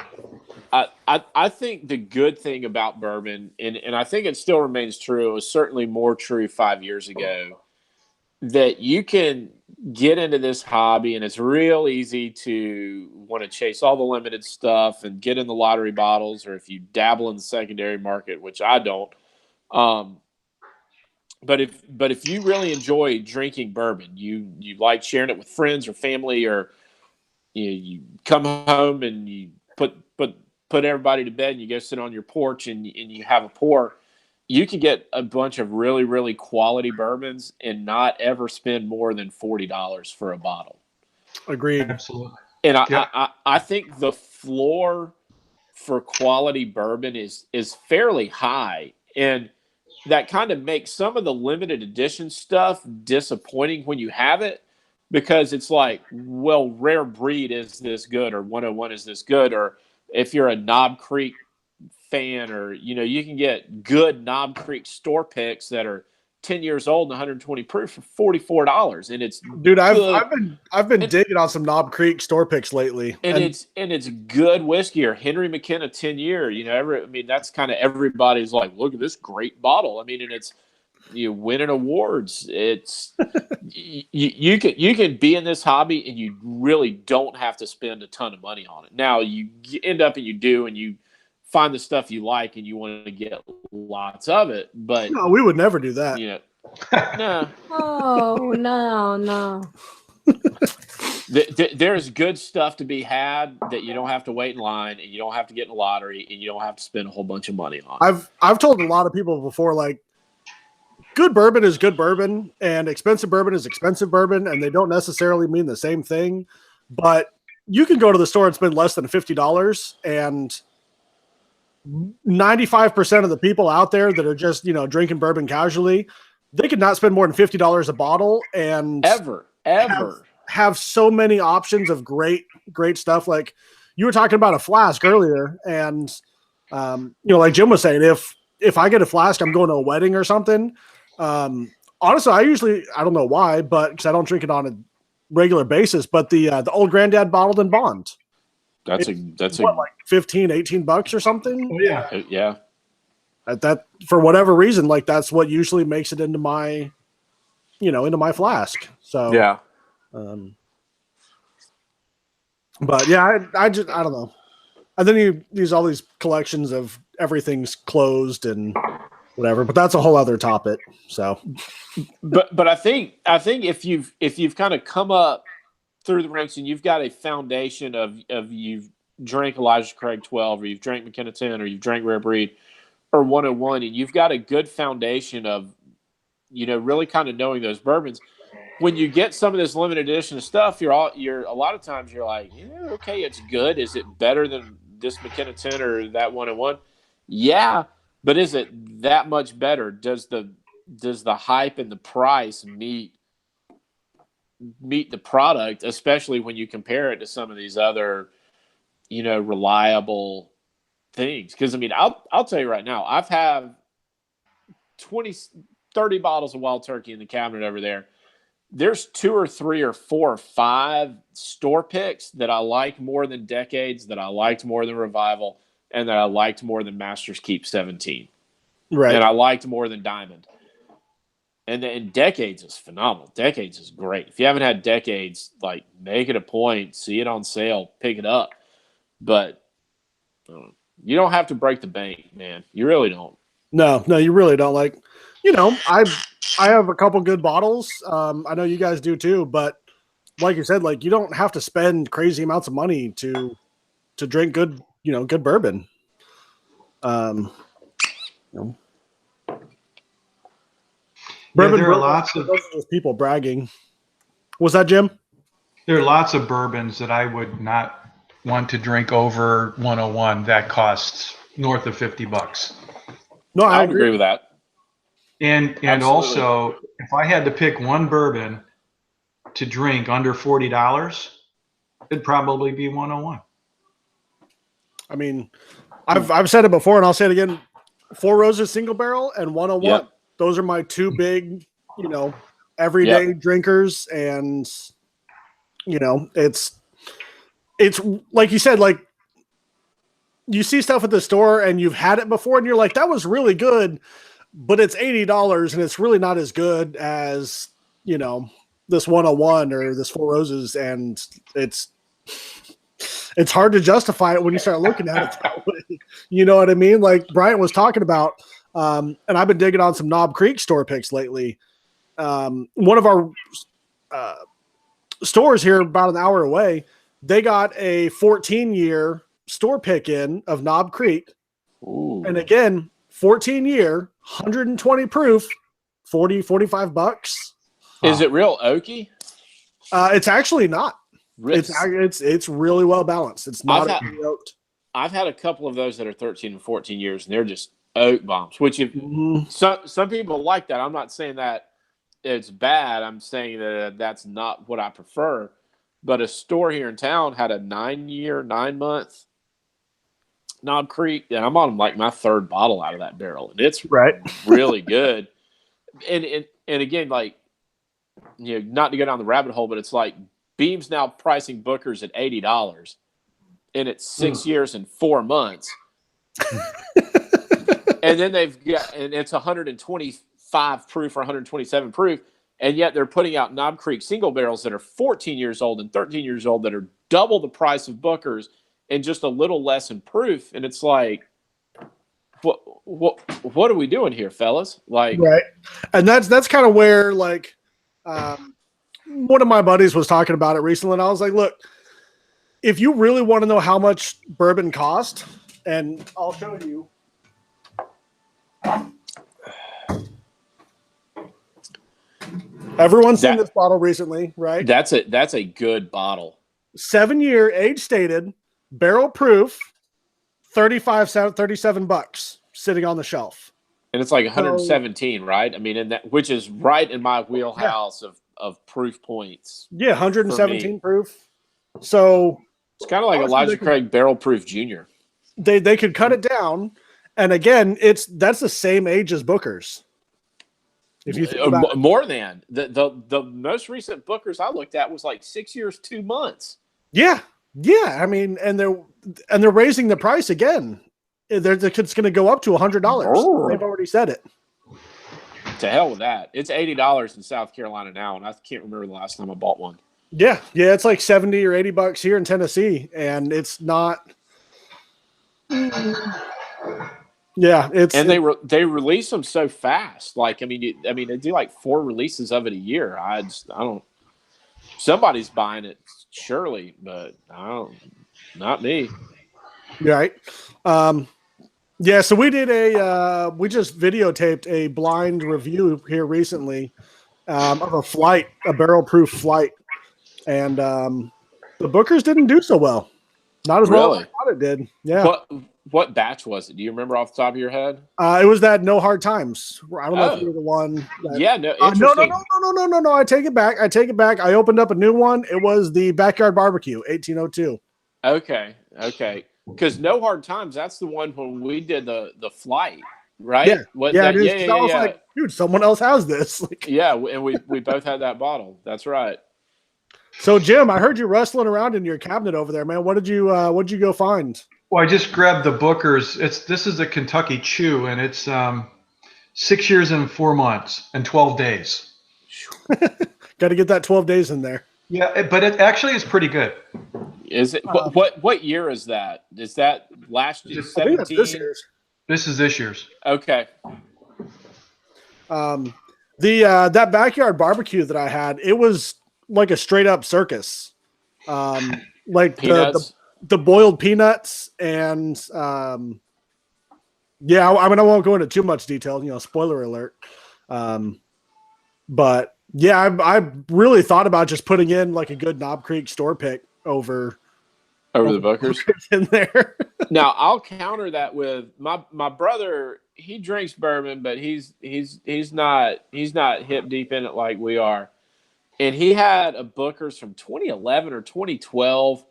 I think the good thing about bourbon, and I think it still remains true, it was certainly more true 5 years ago, that you can get into this hobby and it's real easy to want to chase all the limited stuff and get in the lottery bottles, or if you dabble in the secondary market, which I don't. Um, but if you really enjoy drinking bourbon, you like sharing it with friends or family, or you come home and you put everybody to bed and you go sit on your porch and you have a pour, you can get a bunch of really, really quality bourbons and not ever spend more than $40 for a bottle. Agreed. Absolutely. And Yep. I think the floor for quality bourbon is fairly high. And that kind of makes some of the limited edition stuff disappointing when you have it, because it's like, well, Rare Breed is this good, or 101 is this good, or if you're a Knob Creek fan, or you can get good Knob Creek store picks that are 10 years old and 120 proof for $44, and it's Dude, good. I've been digging on some Knob Creek store picks lately, and it's good whiskey, or Henry McKenna 10-year. That's kind of everybody's like, look at this great bottle. And it's winning awards. It's you can be in this hobby and you really don't have to spend a ton of money on it. Now you end up and you find the stuff you like and you want to get lots of it, but no, we would never do that. No. Oh, no. There's good stuff to be had that you don't have to wait in line, and you don't have to get in the lottery, and you don't have to spend a whole bunch of money on. I've told a lot of people before, like, good bourbon is good bourbon and expensive bourbon is expensive bourbon, and they don't necessarily mean the same thing. But you can go to the store and spend less than $50, and 95% of the people out there that are just drinking bourbon casually, they could not spend more than $50 a bottle and ever have so many options of great stuff. Like you were talking about a flask earlier, and like Jim was saying, if I get a flask, I'm going to a wedding or something. Honestly, I don't know why, but because I don't drink it on a regular basis, but the Old Granddad Bottled in Bond. That's like $15-$18 or something. Oh, yeah. Yeah. That for whatever reason, like that's what usually makes it into my, into my flask. So yeah. But yeah, I don't know. And then you use all these collections of everything's closed and whatever, but that's a whole other topic. So, but I think if you've kind of come up through the ranks and you've got a foundation of you've drank Elijah Craig 12, or you've drank McKenna 10, or you've drank Rare Breed or 101, and you've got a good foundation of really kind of knowing those bourbons. When you get some of this limited edition stuff, you're a lot of times you're like, yeah, okay, it's good. Is it better than this McKenna 10 or that 101? Yeah, but is it that much better? Does the hype and the price meet the product, especially when you compare it to some of these other, reliable things? Because I'll tell you right now, I've had 30 bottles of Wild Turkey in the cabinet over there. There's 2 or 3 or 4 or 5 store picks that I like more than Decades, that I liked more than Revival, and that I liked more than Master's Keep 17. Right. And I liked more than Diamond. And Decades is phenomenal. Decades is great. If you haven't had Decades, like, make it a point, see it on sale, pick it up. But you don't have to break the bank, man. You really don't. No, you really don't. Like, I have a couple good bottles. I know you guys do too, but like you said, like you don't have to spend crazy amounts of money to drink good, good bourbon. Bourbon, there are lots of people bragging. Was that Jim? There are lots of bourbons that I would not want to drink over 101 that costs north of $50. No, I would agree with that. And Absolutely. Also, if I had to pick one bourbon to drink under $40, it'd probably be 101. I mean, I've said it before and I'll say it again. Four Roses Single Barrel and 101. Yep. Those are my two big, everyday drinkers. And, it's like you said, like you see stuff at the store and you've had it before and you're like, that was really good, but it's $80 and it's really not as good as, you know, this 101 or this Four Roses. And it's hard to justify it when you start looking at it that way. You know what I mean? Like Bryant was talking about, and I've been digging on some Knob Creek store picks lately. One of our stores here about an hour away, they got a 14-year store pick in of Knob Creek. Ooh. And again, 14-year, 120 proof, $45. Is it real oaky? It's actually not. It's really well balanced. It's not oaked. I've had a couple of those that are 13 and 14 years, and they're just oak bombs. Which if some people like that, I'm not saying that it's bad. I'm saying that that's not what I prefer. But a store here in town had a 9-month Knob Creek, and I'm on like my third bottle out of that barrel, and it's really good. And again, like, you know, not to go down the rabbit hole, but it's like Beam's now pricing Booker's at $80, and it's 6 years and 4 months. And then they've got, and it's 125 proof or 127 proof, and yet they're putting out Knob Creek single barrels that are 14 years old and 13 years old that are double the price of Booker's and just a little less in proof. And it's like, what are we doing here, fellas? Like, right. And that's kind of where, like, one of my buddies was talking about it recently, and I was like, look, if you really want to know how much bourbon cost, and I'll show you. Everyone's seen this bottle recently, right? That's a good bottle. 7-year age stated, barrel proof, $37 sitting on the shelf. And it's like 117, right? I mean, in that, which is right in my wheelhouse of proof points. Yeah, 117 proof. So it's kind of like Elijah Craig Barrel Proof Jr. They could cut it down, and again, that's the same age as Booker's. If you think about more than the most recent Booker's I looked at was like 6 years, 2 months. Yeah. I mean, and they're raising the price again. It's going to go up to $100. They've already said it. To hell with that. It's $80 in South Carolina now, and I can't remember the last time I bought one. Yeah, it's like $70 or $80 here in Tennessee, and it's not. Yeah, they release them so fast. Like, I mean, they do like 4 releases of it a year. I don't. Somebody's buying it, surely, but I don't. Not me. Right. Yeah. So we did we just videotaped a blind review here recently of a barrel proof flight, and the Booker's didn't do so well. Not as well as I thought it did. Yeah. What batch was it? Do you remember off the top of your head? It was that No Hard Times. I don't know if you were the one. No. I take it back. I opened up a new one. It was the Backyard Barbecue, 1802. Okay. Because No Hard Times, that's the one when we did the flight, right? Yeah. I was like, dude, someone else has this. Yeah, and we both had that bottle. That's right. So, Jim, I heard you rustling around in your cabinet over there, man. What did you go find? Well, I just grabbed the Booker's. This is a Kentucky Chew, and it's 6 years and 4 months and 12 days. Got to get that 12 days in there. Yeah, but it actually is pretty good. Is it? What year is that? Is that last year? 17? This is this year's. Okay. That Backyard Barbecue that I had, it was like a straight up circus. Like the boiled peanuts and I mean, I won't go into too much detail, spoiler alert. But yeah, I really thought about just putting in like a good Knob Creek store pick over the Booker's in there. Now I'll counter that with my brother. He drinks bourbon, but he's not hip deep in it like we are. And he had a Booker's from 2011 or 2012.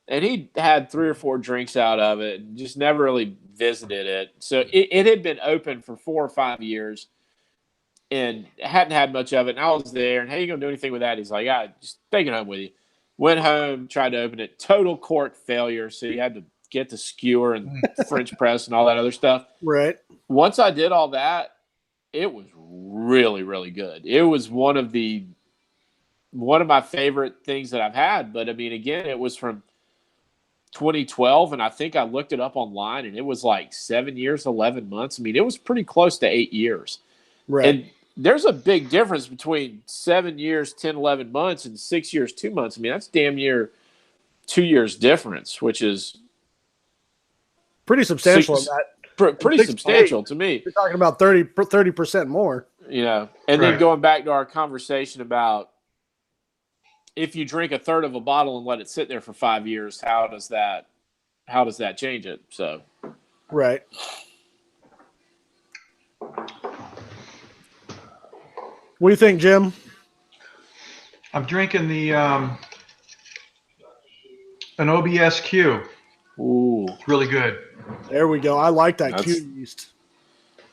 And he had 3 or 4 drinks out of it and just never really visited it. So it had been open for 4 or 5 years and hadn't had much of it. And I was there, and how you going to do anything with that? He's like, just take it home with you. Went home, tried to open it. Total cork failure. So you had to get the skewer and French press and all that other stuff. Right. Once I did all that, it was really, really good. It was one of my favorite things that I've had. But I mean, again, it was from 2012, and I think I looked it up online, and it was like 7 years, 11 months. I mean, it was pretty close to 8 years. Right. And there's a big difference between 7 years, 10, 11 months, and 6 years, 2 months. I mean, that's damn near 2 years difference, which is pretty substantial. Pretty substantial to me. You're talking about 30% more. You know, and then going back to our conversation about if you drink a third of a bottle and let it sit there for 5 years, how does that change it? So, right. What do you think, Jim? I'm drinking the an OBSQ. Ooh, it's really good. There we go. I like that Q yeast.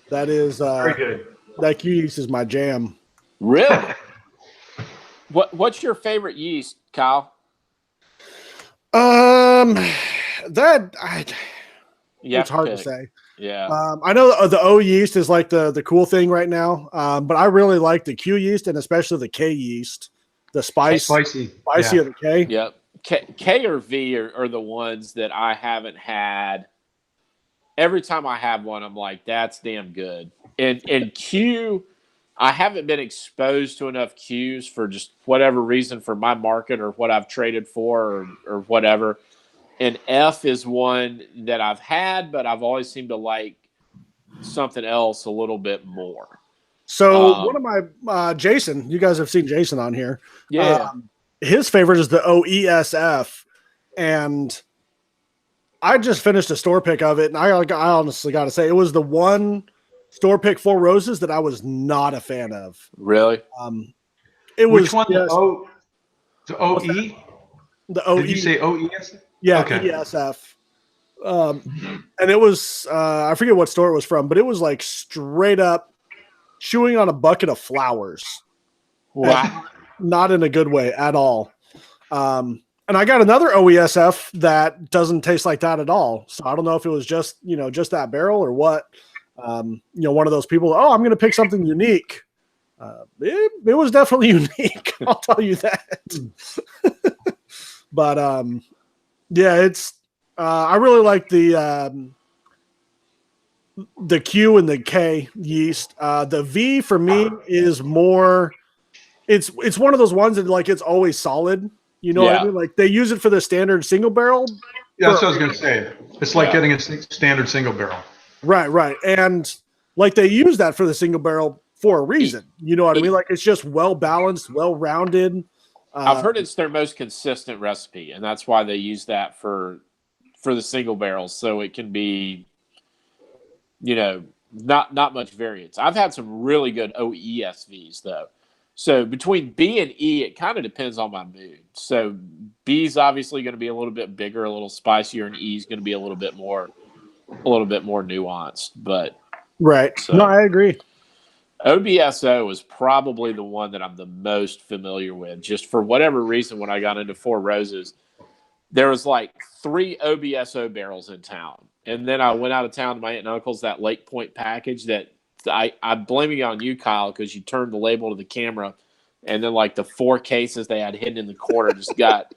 That is very good. That Q yeast is my jam. Really? What's your favorite yeast, Kyle? It's hard to say. Yeah. I know the O yeast is like the cool thing right now. But I really like the Q yeast and especially the K yeast, the spicy of the K. Yep. K or V are the ones that I haven't had. Every time I have one, I'm like, that's damn good. And Q, I haven't been exposed to enough Qs for just whatever reason for my market or what I've traded for or whatever. And F is one that I've had, but I've always seemed to like something else a little bit more. So one of my Jason, you guys have seen Jason on here. Yeah. His favorite is the OESF, and I just finished a store pick of it, and I honestly got to say it was the one store pick Four Roses that I was not a fan of. Really? It was which one? The OE. The OE. Did you say OES? Yeah, okay. ESF. And it was I forget what store it was from, but it was like straight up chewing on a bucket of flowers. Wow. Not in a good way at all. And I got another OESF that doesn't taste like that at all. So I don't know if it was just that barrel or what. One of those people, I'm going to pick something unique. It was definitely unique. I'll tell you that. But it's I really like the Q and the K yeast. The V for me is more. It's one of those ones that like it's always solid. You know what I mean? Like they use it for the standard single barrel. Yeah, that's what I was going to say. It's like getting a standard single barrel. Right. And like they use that for the single barrel for a reason. You know what I mean? Like it's just well balanced, well rounded. I've heard it's their most consistent recipe, and that's why they use that for the single barrels, so it can be, not much variance. I've had some really good OESVs though. So between B and E, it kind of depends on my mood. So B is obviously going to be a little bit bigger, a little spicier, and E is going to be a little bit more nuanced. But right, no, I agree. OBSO is probably the one that I'm the most familiar with. Just for whatever reason, when I got into Four Roses, there was like 3 OBSO barrels in town, and then I went out of town to my aunt and uncle's, that Lake Point package that. I'm blaming it on you, Kyle, because you turned the label to the camera, and then like the 4 cases they had hidden in the corner just got.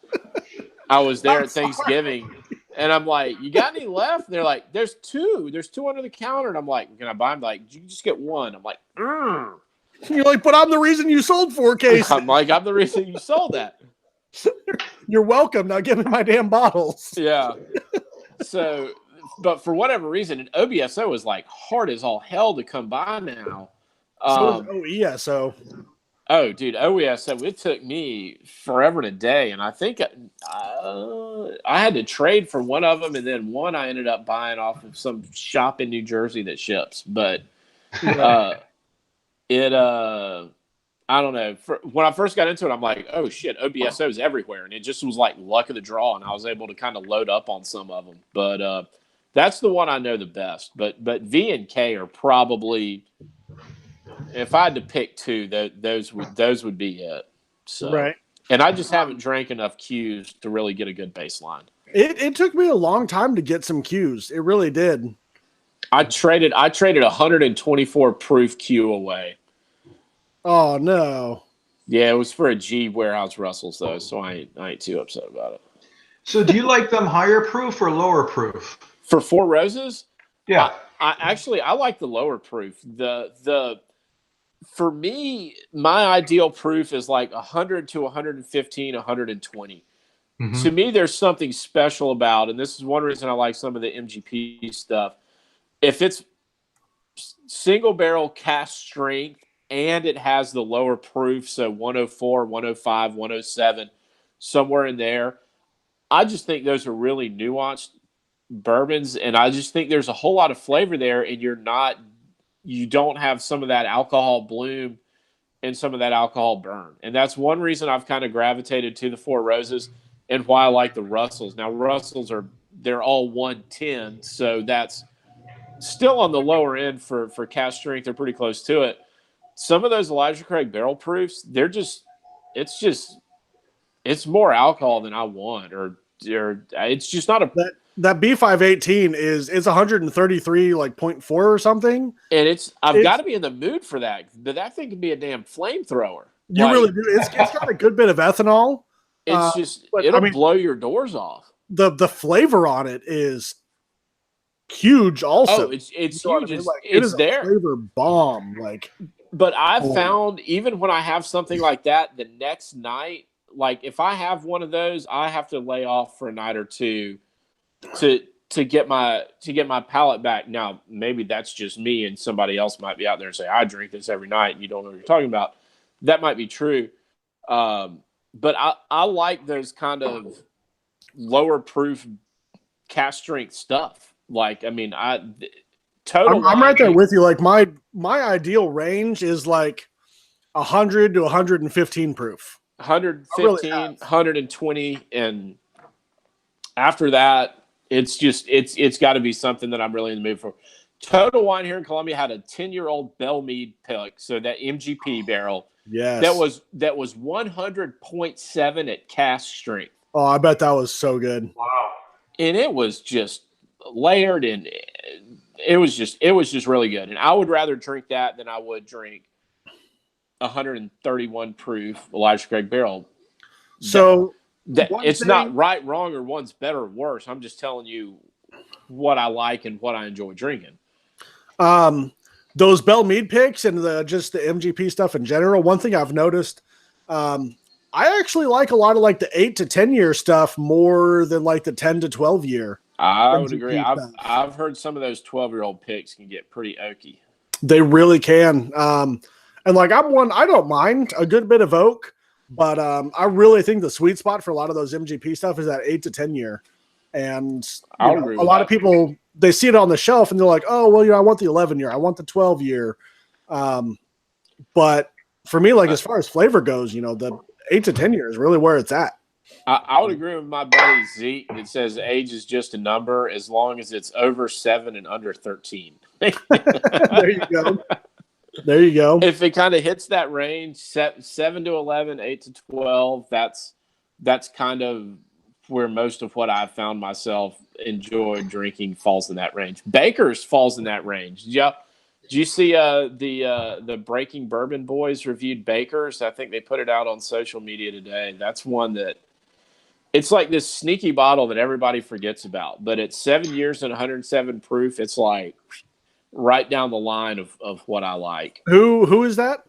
I was there at Thanksgiving, and I'm like, "You got any left?" They're like, "There's 2. There's 2 under the counter." And I'm like, "Can I buy them?" Like, you just get 1. I'm like, You're like, "But I'm the reason you sold 4 cases." I'm like, "I'm the reason you sold that." You're welcome. Now give me my damn bottles. Yeah. So. But for whatever reason, an OBSO is like hard as all hell to come by now. So is OESO. Oh, dude, OESO, it took me forever and a day. And I think I had to trade for one of them. And then one I ended up buying off of some shop in New Jersey that ships. But I don't know. When I first got into it, I'm like, oh, shit, OBSO is everywhere. And it just was like luck of the draw. And I was able to kind of load up on some of them. But that's the one I know the best. But V and K are probably, if I had to pick 2, those would be it. So, right. And I just haven't drank enough Qs to really get a good baseline. It took me a long time to get some cues. It really did. I traded 124 proof Q away. Oh no. Yeah, it was for a G Warehouse Russells though, so I ain't too upset about it. So do you like them higher proof or lower proof? For Four Roses, Yeah. I like the lower proof. For me, my ideal proof is like 100 to 115, 120. Mm-hmm. To me, there's something special about, and this is one reason I like some of the MGP stuff. If it's single barrel cast strength and it has the lower proof, so 104, 105, 107, somewhere in there, I just think those are really nuanced bourbons, and I just think there's a whole lot of flavor there, and you don't have some of that alcohol bloom and some of that alcohol burn. And that's one reason I've kind of gravitated to the Four Roses and why I like the Russells. Now, they're all 110, so that's still on the lower end for cast strength. They're pretty close to it. Some of those Elijah Craig barrel proofs, it's more alcohol than I want, or it's just not a that B518 is 133 like 0.4 or something. And I've got to be in the mood for that, but that thing can be a damn flamethrower. You really do. It's got a good bit of ethanol. It'll blow your doors off. The flavor on it is huge. Also, it's huge. It is there. A flavor bomb. But I've found even when I have something like that, the next night, like if I have one of those, I have to lay off for a night or two to get my palate back. Now, maybe that's just me, and somebody else might be out there and say, I drink this every night, and you don't know what you're talking about. That might be true. But I like those kind of lower proof cast strength stuff. I'm right there with you. Like my ideal range is like 100 to 115 proof. 115, 120, and after that, it's got to be something that I'm really in the mood for. Total Wine here in Columbia had a 10-year-old Bell Mead pick, so that MGP barrel. Yes. That was 100.7 at cast strength. Oh, I bet that was so good. Wow. And it was just layered, and it was just really good. And I would rather drink that than I would drink 131 proof Elijah Craig barrel. So it's not right, wrong, or one's better or worse. I'm just telling you what I like and what I enjoy drinking. Those Bell Mead picks and just the MGP stuff in general. One thing I've noticed, I actually like a lot of like the 8 to 10 year stuff more than like the 10 to 12 year. I would agree. I've heard some of those 12-year-old picks can get pretty oaky. They really can. And like I don't mind a good bit of oak, but I really think the sweet spot for a lot of those MGP stuff is that 8 to 10 year. And a lot of people, they see it on the shelf and they're like, oh, well, I want the 11 year. I want the 12 year. But for me, like as far as flavor goes, the 8 to 10 year is really where it's at. I would agree with my buddy Zeke that says age is just a number as long as it's over 7 and under 13. There you go. There you go. If it kind of hits that range, 7 to 11, 8 to 12, that's kind of where most of what I've found myself enjoy drinking falls in that range. Baker's falls in that range. Yeah. Did you see the Breaking Bourbon boys reviewed Baker's? I think they put it out on social media today. That's one that it's like this sneaky bottle that everybody forgets about, but it's 7 years and 107 proof. It's like right down the line of what I like. Who is that?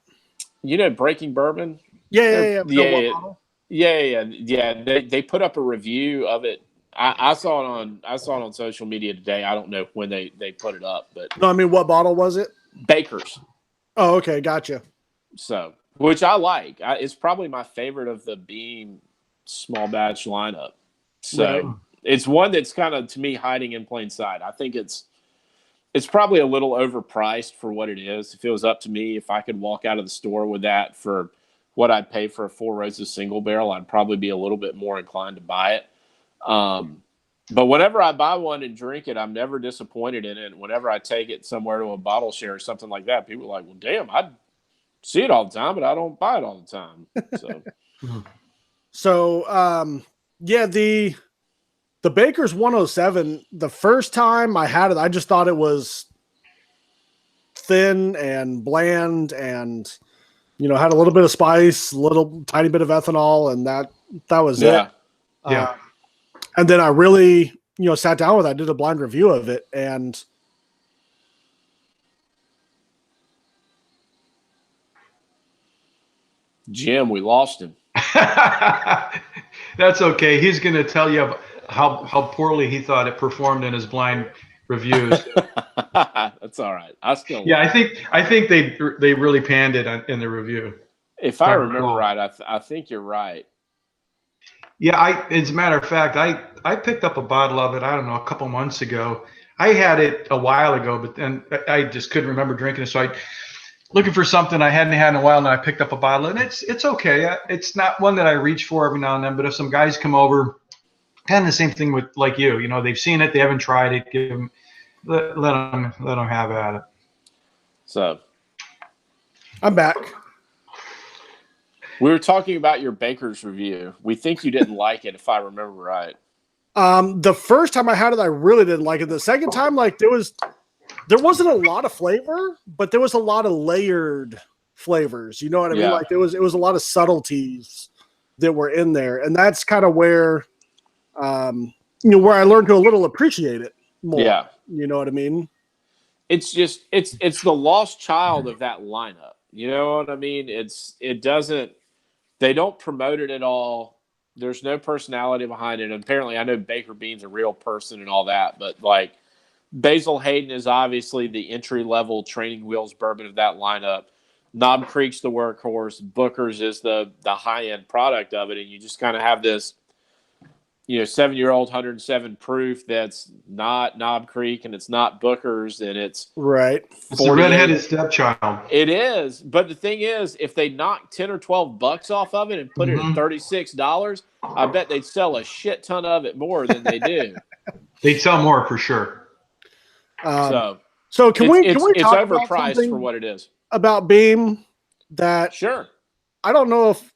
Breaking Bourbon. Yeah. They put up a review of it. I saw it on social media today. I don't know when they put it up, but no, I mean, what bottle was it? Baker's. Oh, okay, gotcha. So, which I like. It's probably my favorite of the Beam small batch lineup. So It's one that's kind of, to me, hiding in plain sight. I think it's probably a little overpriced for what it is. If it was up to me, if I could walk out of the store with that for what I'd pay for a Four Roses single barrel, I'd probably be a little bit more inclined to buy it. But whenever I buy one and drink it, I'm never disappointed in it. Whenever I take it somewhere to a bottle share or something like that, people are like, well, damn, I see it all the time, but I don't buy it all the time. So, The Baker's 107, the first time I had it, I just thought it was thin and bland and, had a little bit of spice, little tiny bit of ethanol, and that was it. Yeah. And then I really, sat down with it. I did a blind review of it, and Jim, we lost him. That's okay. He's going to tell you how poorly he thought it performed in his blind reviews. That's all right. I think they really panned it in the review. If I remember right, I think you're right. Yeah, as a matter of fact, I picked up a bottle of it, I don't know, a couple months ago. I had it a while ago, but then I just couldn't remember drinking it. So looking for something I hadn't had in a while, and I picked up a bottle, and it's okay. It's not one that I reach for every now and then, but if some guys come over, kind of the same thing with like you, they've seen it, they haven't tried it, let them have at it. So I'm back. We were talking about your Baker's review. We think you didn't like it, if I remember right. The first time I had it, I really didn't like it. The second time, there wasn't a lot of flavor, but there was a lot of layered flavors. You know what I mean? Like it was a lot of subtleties that were in there, and that's kind of where, where I learned to a little appreciate it more. Yeah, you know what I mean? It's just it's the lost child of that lineup. You know what I mean? They don't promote it at all. There's no personality behind it. And apparently, I know Baker Bean's a real person and all that, but like Basil Hayden is obviously the entry-level training wheels bourbon of that lineup. Knob Creek's the workhorse. Booker's is the high-end product of it, and you just kind of have this, 7-year-old 107 proof that's not Knob Creek and it's not Booker's, and it's right. It's a redheaded stepchild. It is, but the thing is, if they knock $10 or $12 off of it and put it at $36, I bet they'd sell a shit ton of it more than they do. They'd sell more for sure. So can we talk overpriced about something for what it is about Beam that sure. I don't know if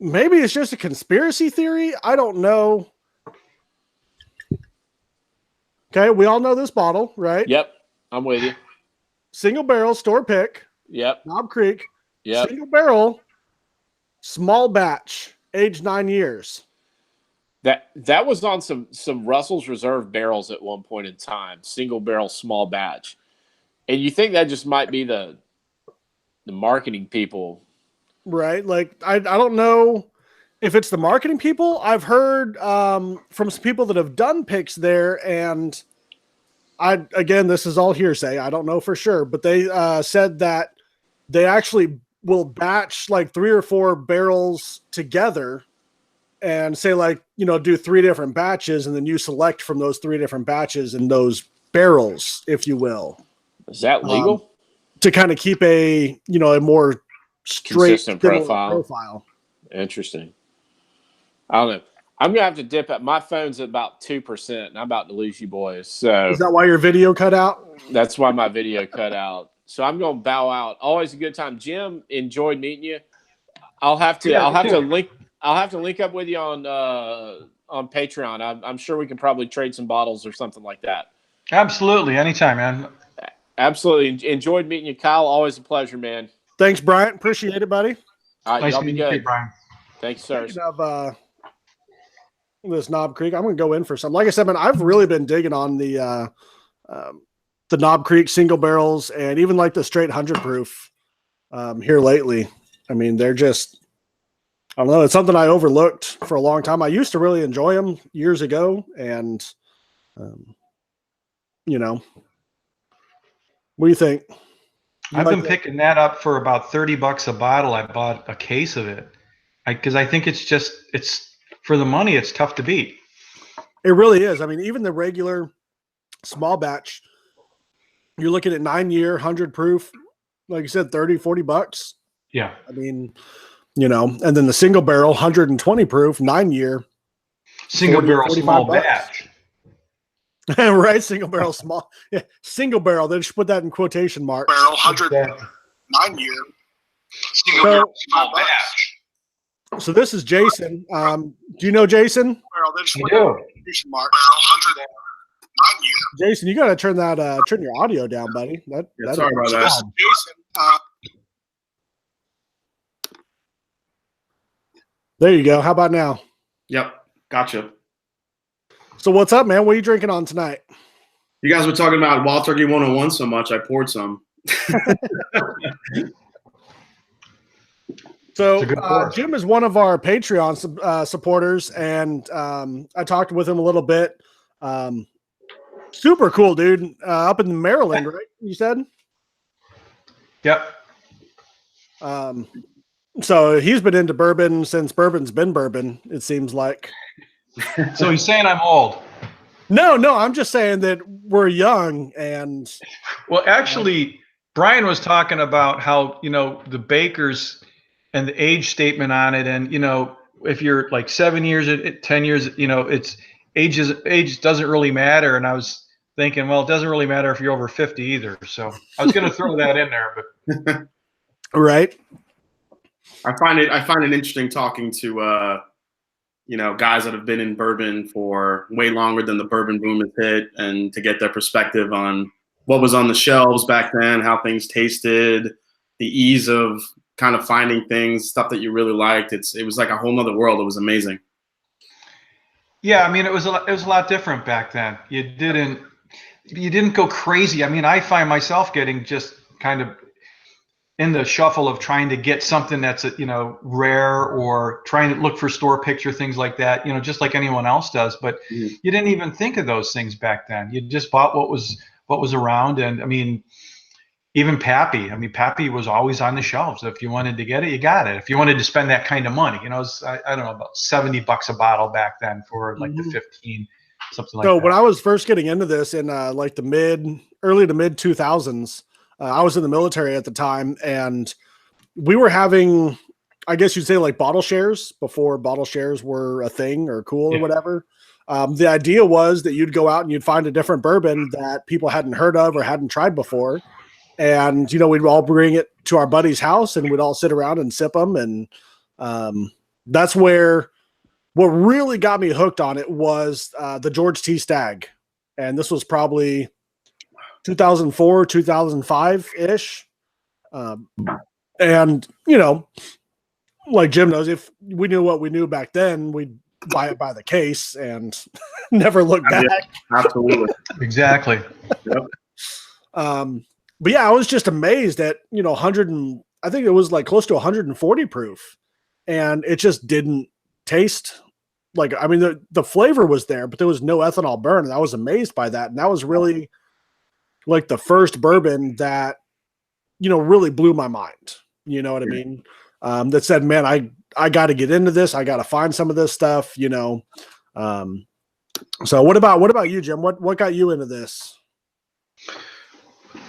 maybe it's just a conspiracy theory. I don't know. Okay, we all know this bottle, right? Yep, I'm with you. Single barrel, store pick. Yep. Knob Creek. Yep. Single barrel, small batch, aged 9 years. That was on some Russell's Reserve barrels at one point in time. Single barrel, small batch, and you think that just might be the marketing people. Right. Like, I don't know if it's the marketing people. I've heard from some people that have done picks there, and again, this is all hearsay. I don't know for sure, but they said that they actually will batch like 3 or 4 barrels together and say do 3 different batches, and then you select from those 3 different batches in those barrels, if you will. Is that legal? To kind of keep a more straight consistent profile. Interesting. I don't know. I'm gonna have to dip out. My phone's at about 2%, and I'm about to lose you boys. So is that why your video cut out? That's why my video cut out. So I'm gonna bow out. Always a good time. Jim, enjoyed meeting you. I'll have to link up with you on Patreon. I'm sure we can probably trade some bottles or something like that. Absolutely, anytime, man. Absolutely enjoyed meeting you, Kyle. Always a pleasure, man. Thanks, Bryant. Appreciate it, buddy. All right, nice y'all be good. You, Brian. Thanks, sir. Of this Knob Creek, I'm going to go in for some. Like I said, man, I've really been digging on the Knob Creek single barrels and even like the straight 100 proof here lately. I mean, they're just, I don't know. It's something I overlooked for a long time. I used to really enjoy them years ago, and what do you think? I've been picking that up for about $30 a bottle. I bought a case of it because I think it's for the money. It's tough to beat. It really is. I mean, even the regular small batch, you're looking at 9-year, 100 proof, like you said, $30-$40. Yeah. I mean, and then the single barrel, 120 proof, 9-year, single barrel small batch. Right, single barrel small. Yeah, single barrel. They just put that in quotation marks. Barrel 109 year. Single barrel small batch. So this is Jason. Do you know Jason? Jason, you got to turn your audio down, buddy. Sorry about that. Jason, there you go. How about now? Yep, gotcha. So what's up, man? What are you drinking on tonight? You guys were talking about Wild Turkey 101 so much, I poured some. So Jim is one of our Patreon supporters, and I talked with him a little bit. Super cool, dude. Up in Maryland, right? You said? Yep. So he's been into bourbon since bourbon's been bourbon, it seems like. So he's saying I'm old. No, I'm just saying that we're young and. Well, actually, Brian was talking about how, the bakers and the age statement on it. And, if you're like 7 years, 10 years, it's age doesn't really matter. And I was thinking, well, it doesn't really matter if you're over 50 either. So I was going to throw that in there, but. Right. I find it interesting talking to, guys that have been in bourbon for way longer than the bourbon boom has hit, and to get their perspective on what was on the shelves back then, how things tasted, the ease of kind of finding things, stuff that you really liked. It was like a whole nother world. It was amazing. Yeah, I mean, it was a lot different back then. You didn't go crazy. I mean, I find myself getting just kind of in the shuffle of trying to get something that's rare, or trying to look for store picture, things like that, just like anyone else does. But you didn't even think of those things back then. You just bought what was around. And I mean, even Pappy. I mean, Pappy was always on the shelves. If you wanted to get it, you got it. If you wanted to spend that kind of money, it was, I don't know, about $70 a bottle back then for like the 15, something like that. So when I was first getting into this in like the early to mid 2000s, I was in the military at the time, and we were having, I guess you'd say, like bottle shares before bottle shares were a thing or cool or whatever. The idea was that you'd go out and you'd find a different bourbon that people hadn't heard of or hadn't tried before. And, we'd all bring it to our buddy's house and we'd all sit around and sip them. And that's where what really got me hooked on it was the George T. Stagg. And this was probably 2004, 2005 ish. And, like Jim knows, if we knew what we knew back then, we'd buy it by the case and never look back. Yeah, absolutely. Exactly. Yep. But yeah, I was just amazed at, 100 and I think it was like close to 140 proof, and it just didn't taste like, I mean, the flavor was there, but there was no ethanol burn. And I was amazed by that. And that was really like the first bourbon that, really blew my mind. You know what I mean? That said, man, I got to get into this. I got to find some of this stuff, So what about you, Jim? What got you into this?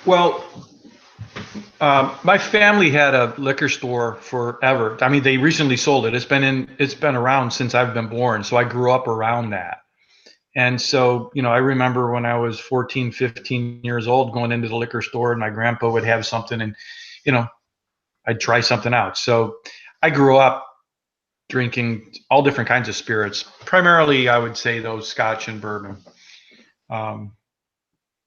Well, my family had a liquor store forever. I mean, they recently sold it. It's been around since I've been born. So I grew up around that. And so, I remember when I was 14, 15 years old, going into the liquor store, and my grandpa would have something, and, I'd try something out. So I grew up drinking all different kinds of spirits. Primarily, I would say those Scotch and bourbon.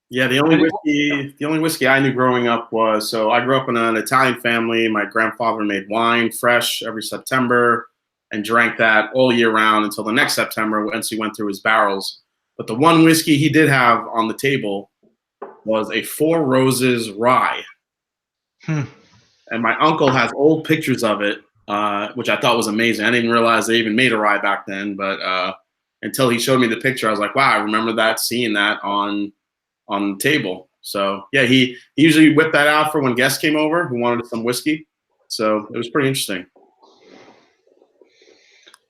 Yeah, the only whiskey I knew growing up was, so I grew up in an Italian family. My grandfather made wine fresh every September and drank that all year round until the next September once he went through his barrels. But the one whiskey he did have on the table was a Four Roses rye. And my uncle has old pictures of it, which I thought was amazing. I didn't realize they even made a rye back then, but until he showed me the picture, I was like, wow, I remember that, seeing that on the table. So yeah, he usually whipped that out for when guests came over who wanted some whiskey. So it was pretty interesting.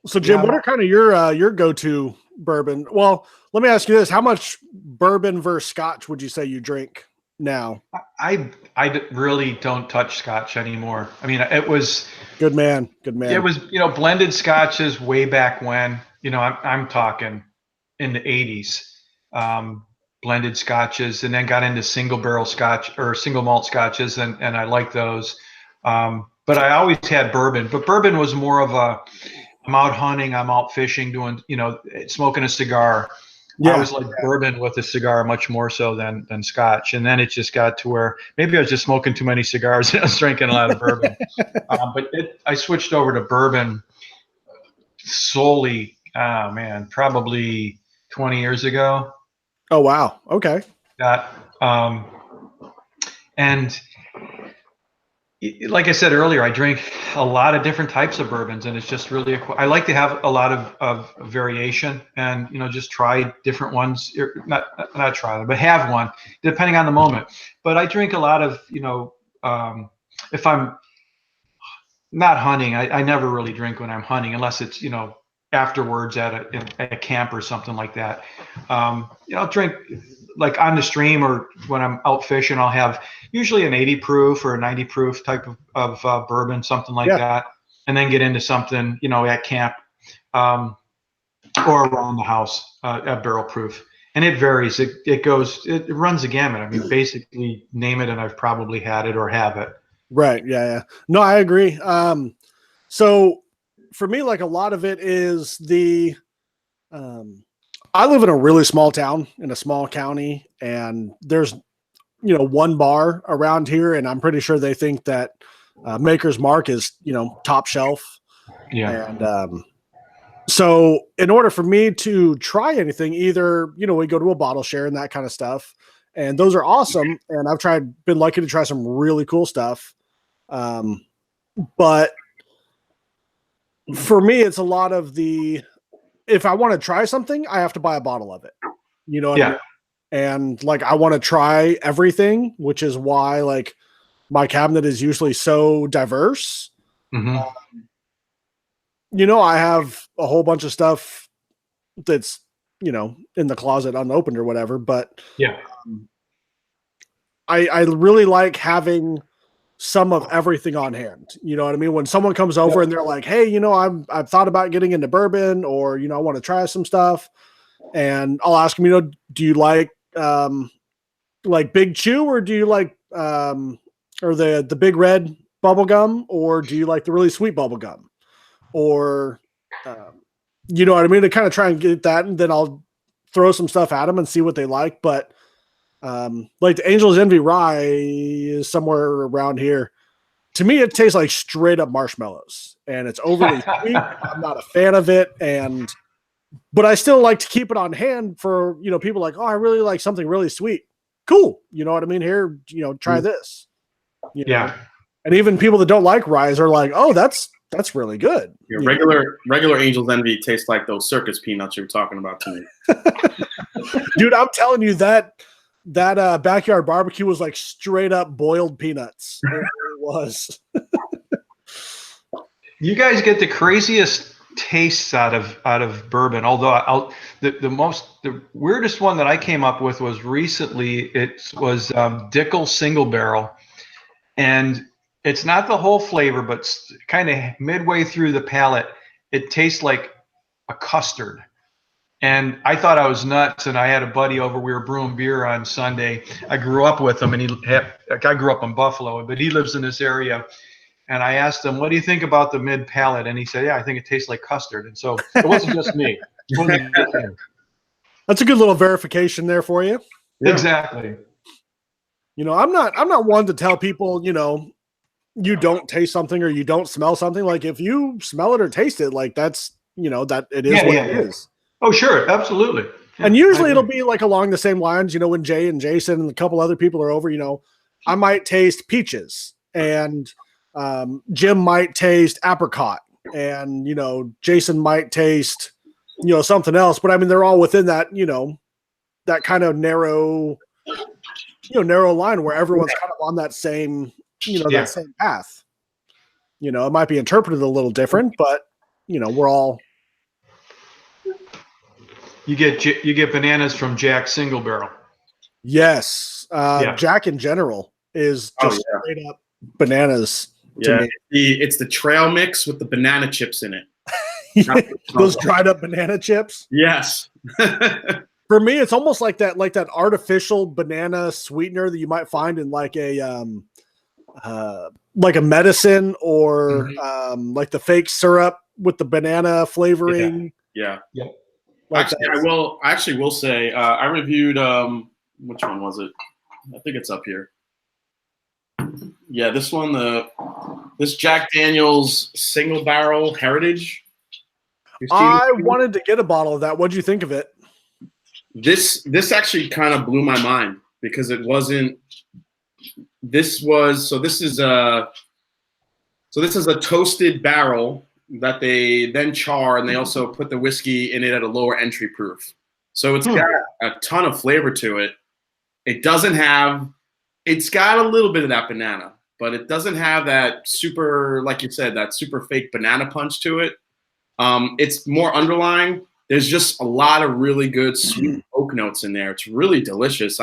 So Jim, what are kind of your go-to bourbon? Well, let me ask you this: how much bourbon versus Scotch would you say you drink now? I really don't touch Scotch anymore. I mean, it was good man. It was blended Scotches way back when. I'm talking in the 80s. Blended Scotches, and then got into single barrel Scotch or single malt Scotches, and I like those. but I always had bourbon. But bourbon was more of I'm out hunting, I'm out fishing, doing, smoking a cigar. Yeah. I was like bourbon with a cigar much more so than scotch. And then it just got to where maybe I was just smoking too many cigars and I was drinking a lot of bourbon. But I switched over to bourbon solely, probably 20 years ago. Oh, wow. Okay. And like I said earlier, I drink a lot of different types of bourbons, and it's just really I like to have a lot of variation, and just try different ones. Not try them, but have one depending on the moment. But I drink a lot of if I'm not hunting, I never really drink when I'm hunting unless it's afterwards at a camp or something like that. I'll drink like on the stream or when I'm out fishing. I'll have usually an 80 proof or a 90 proof type of bourbon, something like that, and then get into something at camp or around the house at barrel proof. And it varies. It runs the gamut. I mean, basically name it and I've probably had it or have it. Right. Yeah. No, I agree. So for me, like a lot of it is I live in a really small town in a small county, and there's, one bar around here, and I'm pretty sure they think that Maker's Mark is, top shelf. Yeah. And so in order for me to try anything, either, we go to a bottle share and that kind of stuff, and those are awesome. And I've been lucky to try some really cool stuff. But for me, it's a lot of if I want to try something, I have to buy a bottle of it. You know what I mean? And like, I want to try everything, which is why like my cabinet is usually so diverse. Mm-hmm. I have a whole bunch of stuff that's, in the closet unopened or whatever, but I really like having some of everything on hand. You know what I mean? When someone comes over and they're like, hey, I've thought about getting into bourbon, or, I want to try some stuff, and I'll ask them, do you like Big Chew, or do you like, or the big red bubble gum, or do you like the really sweet bubble gum, or, you know what I mean? To kind of try and get that. And then I'll throw some stuff at them and see what they like. But like the Angel's Envy Rye is somewhere around here. To me, it tastes like straight up marshmallows, and it's overly sweet. I'm not a fan of it, but I still like to keep it on hand for people like, oh, I really like something really sweet. Cool, you know what I mean? Here, try this. Yeah, and even people that don't like ryes are like, oh, that's really good. Regular Angel's Envy tastes like those circus peanuts you were talking about to me. Dude, I'm telling you that backyard barbecue was like straight up boiled peanuts. It really was. You guys get the craziest tastes out of bourbon. Although the weirdest one that I came up with was recently. It was Dickel Single Barrel, and it's not the whole flavor, but kind of midway through the palate, it tastes like a custard. And I thought I was nuts, and I had a buddy over. We were brewing beer on Sunday. I grew up with him, and I grew up in Buffalo, but he lives in this area. And I asked him, what do you think about the mid palate? And he said, yeah, I think it tastes like custard. And so it wasn't just me. That's a good little verification there for you. Yeah. Exactly. I'm not one to tell people, you don't taste something or you don't smell something. Like if you smell it or taste it, like that's, that it is what it is. Oh, sure. Absolutely. Yeah, and usually it'll be like along the same lines, when Jay and Jason and a couple other people are over, I might taste peaches, and Jim might taste apricot, and, Jason might taste, something else. But I mean, they're all within that, that kind of narrow line where everyone's kind of on that same, that same path. It might be interpreted a little different, but, we're all. You get bananas from Jack Single Barrel. Yes. Jack in general is just straight up bananas. Yeah. It's the trail mix with the banana chips in it. Those dried up banana chips. Yes. For me, it's almost like that artificial banana sweetener that you might find in like a like a medicine or like the fake syrup with the banana flavoring. Yeah. Like I actually will say I reviewed which one was it? I think it's up here. Yeah, this one, this Jack Daniel's Single Barrel Heritage. I wanted to get a bottle of that. What'd you think of it? This actually kind of blew my mind because it wasn't. This is a toasted barrel that they then char, and they also put the whiskey in it at a lower entry proof. So it's got a ton of flavor to it. It doesn't have. It's got a little bit of that banana, but it doesn't have that super, like you said, that super fake banana punch to it. It's more underlying. There's just a lot of really good sweet oak notes in there. It's really delicious.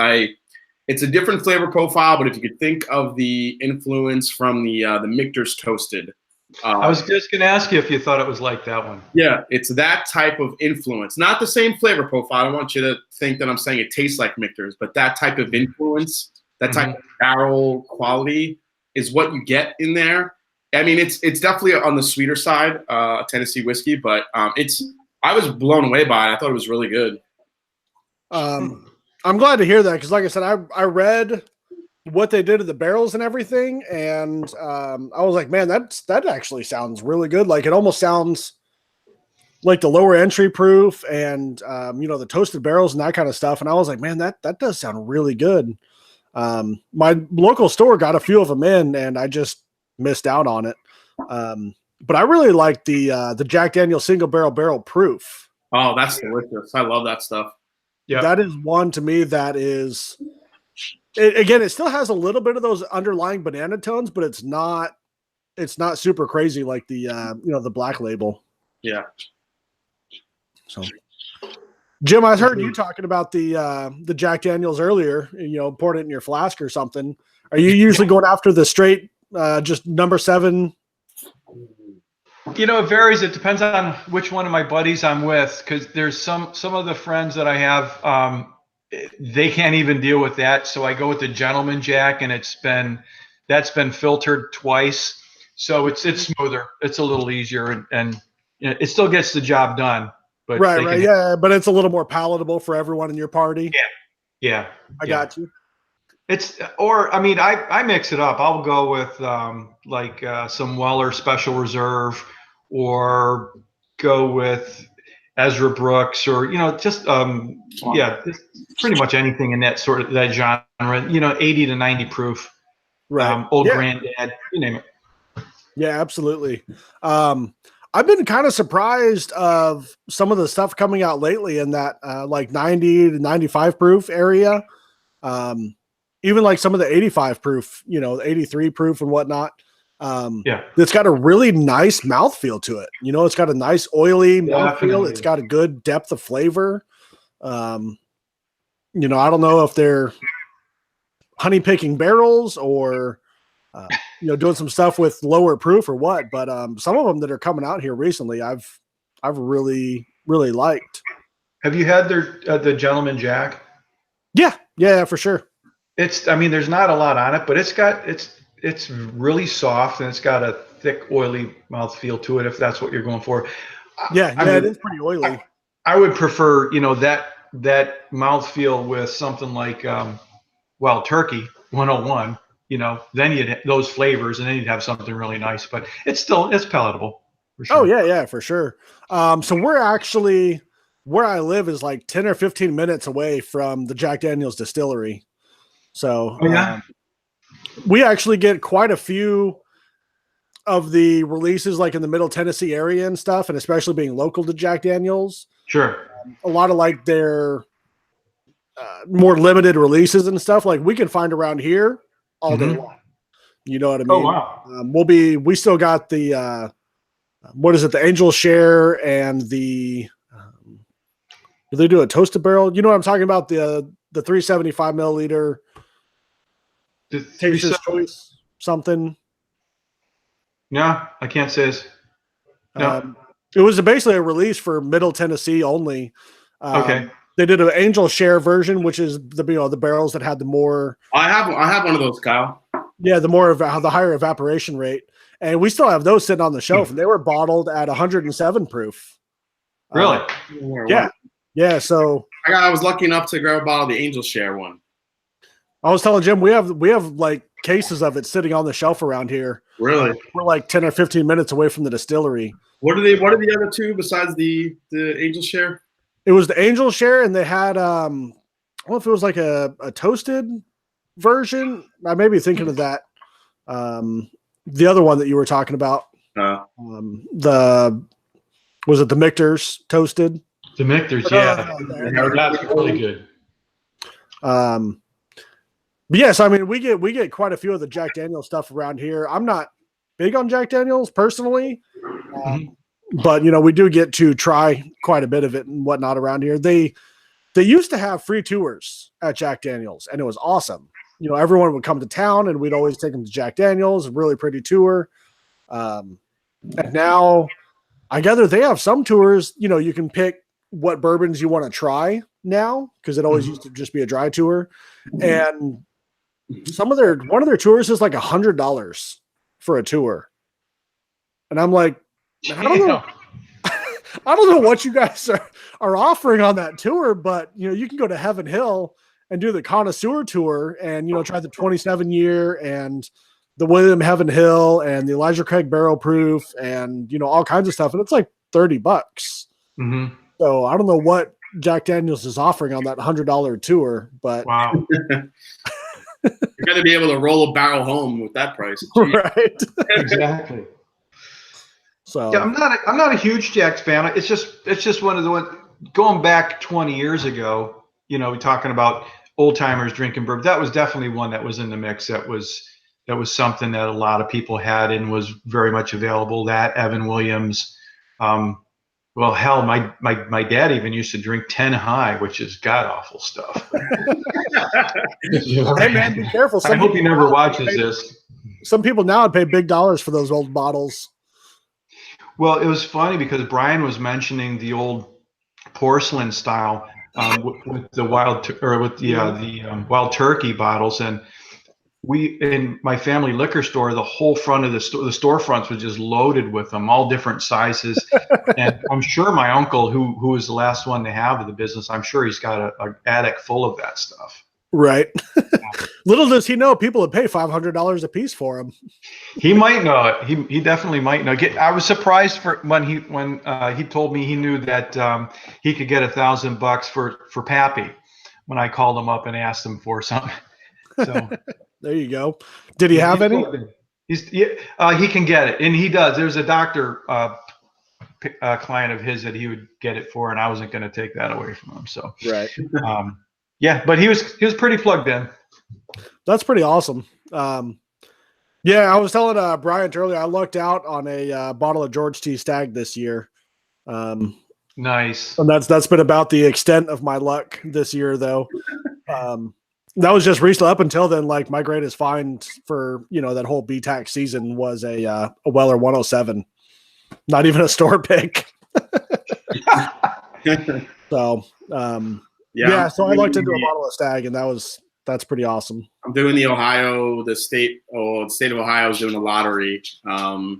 It's a different flavor profile, but if you could think of the influence from the Michter's Toasted. I was just going to ask you if you thought it was like that one. Yeah, it's that type of influence. Not the same flavor profile. I don't want you to think that I'm saying it tastes like Michter's, but that type of influence, that type of barrel quality is what you get in there. I mean, it's definitely on the sweeter side, Tennessee whiskey, but I was blown away by it. I thought it was really good. I'm glad to hear that because, like I said, I read what they did to the barrels and everything, and I was like, man, that actually sounds really good. Like it almost sounds like the lower entry proof and the toasted barrels and that kind of stuff. And I was like, man, that does sound really good. My local store got a few of them in, and I just missed out on it. But I really like the Jack Daniel's Single Barrel Proof. Oh, that's delicious. I love that stuff. Yeah, that is one to me that is. It still has a little bit of those underlying banana tones, but it's not super crazy like the the Black Label. Yeah. So, Jim, I heard you talking about the Jack Daniel's earlier. Poured it in your flask or something. Are you usually going after the straight, just number 7? It varies. It depends on which one of my buddies I'm with, because there's some of the friends that I have, they can't even deal with that. So I go with the Gentleman Jack, and that's been filtered twice, so it's smoother. It's a little easier, and it still gets the job done. But right, yeah, but it's a little more palatable for everyone in your party. Yeah, I got you. I mix it up. I'll go with some Weller Special Reserve, or go with Ezra Brooks, or just pretty much anything in that genre. 80 to 90 proof. Right. Old Granddad, you name it. Yeah, absolutely. I've been kind of surprised of some of the stuff coming out lately in that 90 to 95 proof area. Even like some of the 85 proof, the 83 proof and whatnot. It's got a really nice mouthfeel to it. It's got a nice oily mouthfeel. It's got a good depth of flavor. I don't know if they're honey picking barrels or doing some stuff with lower proof or what, but some of them that are coming out here recently, I've really, really liked. Have you had the Gentleman Jack? Yeah, for sure. There's not a lot on it, but it's really soft, and it's got a thick, oily mouthfeel to it, if that's what you're going for. It is pretty oily. I would prefer, that mouthfeel with something like Wild Turkey 101. Then you'd those flavors, and then you'd have something really nice. But it's palatable. For sure. Oh yeah, for sure. So we're actually, where I live is like 10 or 15 minutes away from the Jack Daniel's distillery. So we actually get quite a few of the releases like in the Middle Tennessee area and stuff, and especially being local to Jack Daniel's. Sure. A lot of like their more limited releases and stuff like we can find around here all day long. You know what I mean? Oh, wow. We still got the, the Angel Share and the, do they do a toasted barrel? You know what I'm talking about? The 375 milliliter. Taster's Choice something. No, I can't say this. No. It was basically a release for Middle Tennessee only. Okay. They did an Angel Share version, which is the barrels that had the more. I have one of those, Kyle. Yeah, the higher evaporation rate, and we still have those sitting on the shelf, and they were bottled at 107 proof. Really? Yeah. So I was lucky enough to grab a bottle of the Angel Share one. I was telling Jim we have like cases of it sitting on the shelf around here. Really? We're like 10 or 15 minutes away from the distillery. What are the other two besides the Angel Share? It was the Angel Share, and they had I don't know if it was like a toasted version. I may be thinking of that. The other one that you were talking about. Was it the Michter's toasted? The Michter's, yeah. That's really good. But yes, I mean we get quite a few of the Jack Daniel's stuff around here. I'm not big on Jack Daniel's personally, but we do get to try quite a bit of it and whatnot around here. They used to have free tours at Jack Daniel's, and it was awesome. Everyone would come to town, and we'd always take them to Jack Daniel's, a really pretty tour. And now, I gather they have some tours. You can pick what bourbons you want to try now, because it always used to just be a dry tour, and one of their tours is like $100 for a tour, and I'm like, I don't know. I don't know what you guys are offering on that tour, but you can go to Heaven Hill and do the connoisseur tour and try the 27-year and the William Heaven Hill and the Elijah Craig Barrel Proof and all kinds of stuff, and it's like $30. So I don't know what Jack Daniel's is offering on that $100 tour, but wow. You're going to be able to roll a barrel home with that price. Right? Exactly. So yeah, I'm not a huge Jack's fan. It's just one of the ones going back 20 years ago. We're talking about old timers drinking bourbon. That was definitely one that was in the mix. That was something that a lot of people had and was very much available. That Evan Williams. Well, hell, my dad even used to drink 10 High, which is god awful stuff. Hey man, be careful. I hope he never watches this. Some people now would pay big dollars for those old bottles. Well, it was funny because Brian was mentioning the old porcelain style with the wild turkey bottles, and we in my family liquor store, the whole front of the storefronts was just loaded with them, all different sizes. And I'm sure my uncle, who was the last one to have the business, I'm sure he's got an attic full of that stuff. Right. Little does he know people would pay $500 a piece for them. He might know it. He definitely might know. I was surprised when he told me he knew that he could get $1,000 for Pappy when I called him up and asked him for something. So there you go. Did he have any? He can get it, and he does. There's a doctor client of his that he would get it for, and I wasn't going to take that away from him. So right. Yeah, but he was pretty plugged in. That's pretty awesome. Yeah, I was telling Bryant earlier, I lucked out on a bottle of George T. Stagg this year. Nice. And that's been about the extent of my luck this year, though. That was just recently. Up until then, like my greatest find for that whole BTAC season was a Weller 107. Not even a store pick. So yeah, so I looked into a bottle of Stagg, and that's pretty awesome. I'm doing the state of Ohio is doing a lottery. I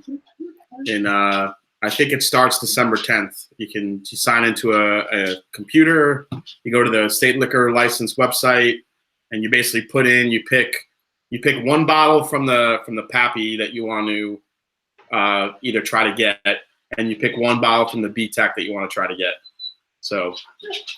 think it starts December 10th. You sign into a computer, you go to the state liquor license website, and you basically you pick one bottle from the Pappy that you want to either try to get, and you pick one bottle from the BTAC that you want to try to get. So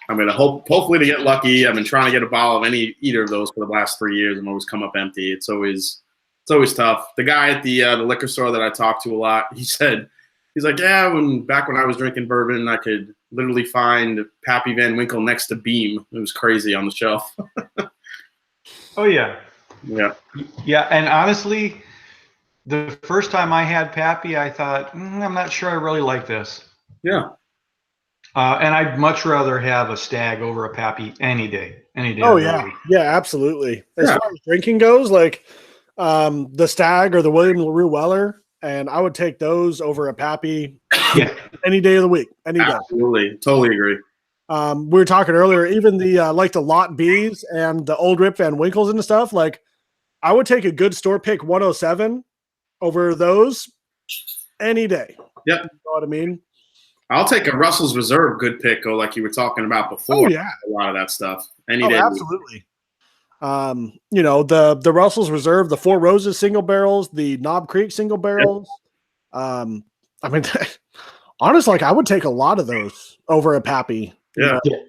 I'm gonna hopefully to get lucky. I've been trying to get a bottle of either of those for the last 3 years, and always come up empty. It's always tough. The guy at the liquor store that I talk to a lot, he's like, yeah, back when I was drinking bourbon, I could literally find Pappy Van Winkle next to Beam. It was crazy on the shelf. Oh yeah. Yeah. Yeah, and honestly, the first time I had Pappy, I thought, I'm not sure I really like this. Yeah. And I'd much rather have a Stagg over a Pappy any day. Oh yeah, yeah, absolutely. As far as drinking goes, like the Stagg or the William LaRue Weller, and I would take those over a Pappy any day of the week, any day. Absolutely, totally agree. We were talking earlier, even the like the Lot B's and the Old Rip Van Winkles and stuff. Like I would take a good store pick 107 over those any day. Yep. You know what I mean? I'll take a Russell's Reserve good pick, or like you were talking about before. Oh, yeah. A lot of that stuff. Any Oh, day. absolutely. You know, the Russell's Reserve, the Four Roses single barrels, the Knob Creek single barrels. Yep. I mean, honestly, like I would take a lot of those over a Pappy. Yeah. You know?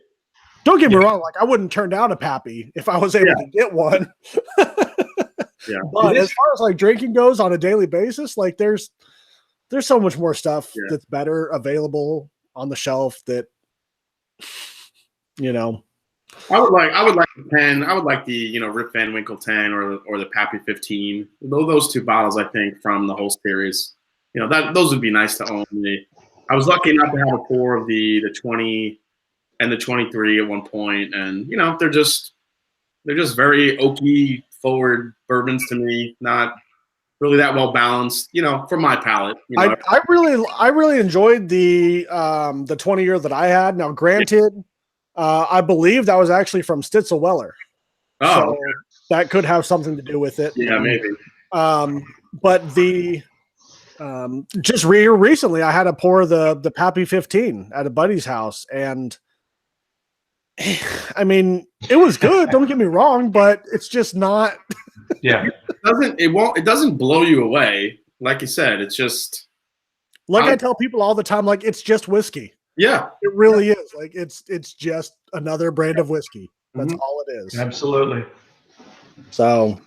Don't get me wrong. Like I wouldn't turn down a Pappy if I was able to get one. Yeah. But as far as like drinking goes on a daily basis, like there's so much more stuff that's better available on the shelf that, you know. I would like the 10. I would like the, you know, Rip Van Winkle 10 or the Pappy 15. Those two bottles, I think, from the whole series. You know, those would be nice to own. I was lucky enough to have a pour of the 20 and the 23 at one point, and you know, they're just very oaky forward bourbons to me. Not really that well balanced, you know, for my palate. You know? I really enjoyed the 20-year that I had. Now, granted, I believe that was actually from Stitzel Weller. Oh, so that could have something to do with it. Yeah, maybe. But the just recently, I had a pour of the Pappy 15 at a buddy's house, and I mean, it was good. Don't get me wrong, but it's just not. Yeah, it doesn't blow you away. Like you said, it's just like I tell people all the time, like it's just whiskey. Yeah, it really is. Like it's just another brand of whiskey. That's all it is. Absolutely. So,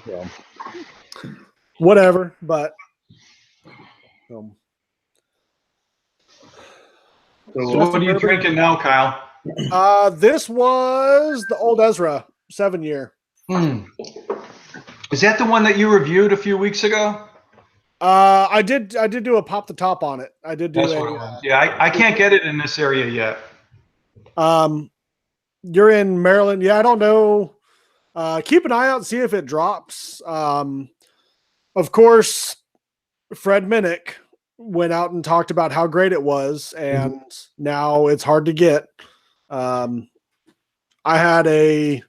yeah, whatever. But so what are you drinking now, Kyle? This was the Old Ezra 7-year. Is that the one that you reviewed a few weeks ago? I did do a pop the top on it. I did do That's what it was. Yeah, I can't get it in this area yet. You're in Maryland. Yeah, I don't know. Keep an eye out and see if it drops. Of course, Fred Minnick went out and talked about how great it was, and now it's hard to get. I had a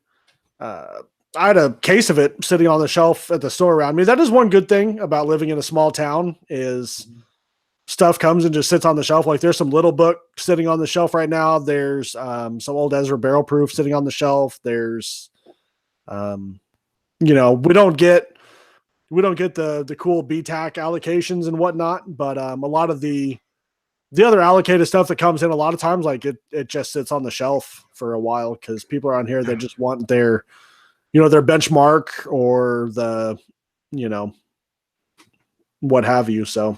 case of it sitting on the shelf at the store around me. That is one good thing about living in a small town is stuff comes and just sits on the shelf. Like there's some Little Book sitting on the shelf right now. There's some Old Ezra Barrel Proof sitting on the shelf. There's, you know, we don't get the cool BTAC allocations and whatnot, but a lot of the other allocated stuff that comes in a lot of times, like it just sits on the shelf for a while because people around here, they just want their, you know, their benchmark or the, you know, what have you. So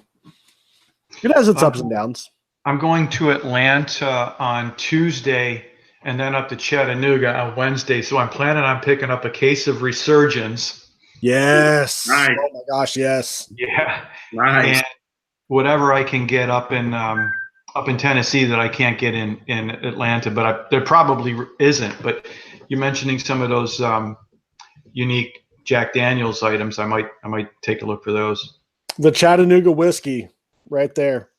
it has its ups and downs. I'm going to Atlanta on Tuesday and then up to Chattanooga on Wednesday. So I'm planning on picking up a case of Resurgence. Yes. Nice. Oh my gosh. Yes. Yeah. Nice. And whatever I can get up in Tennessee that I can't get in Atlanta, but there probably isn't. But you're mentioning some of those unique Jack Daniels items. I might take a look for those. The Chattanooga whiskey right there.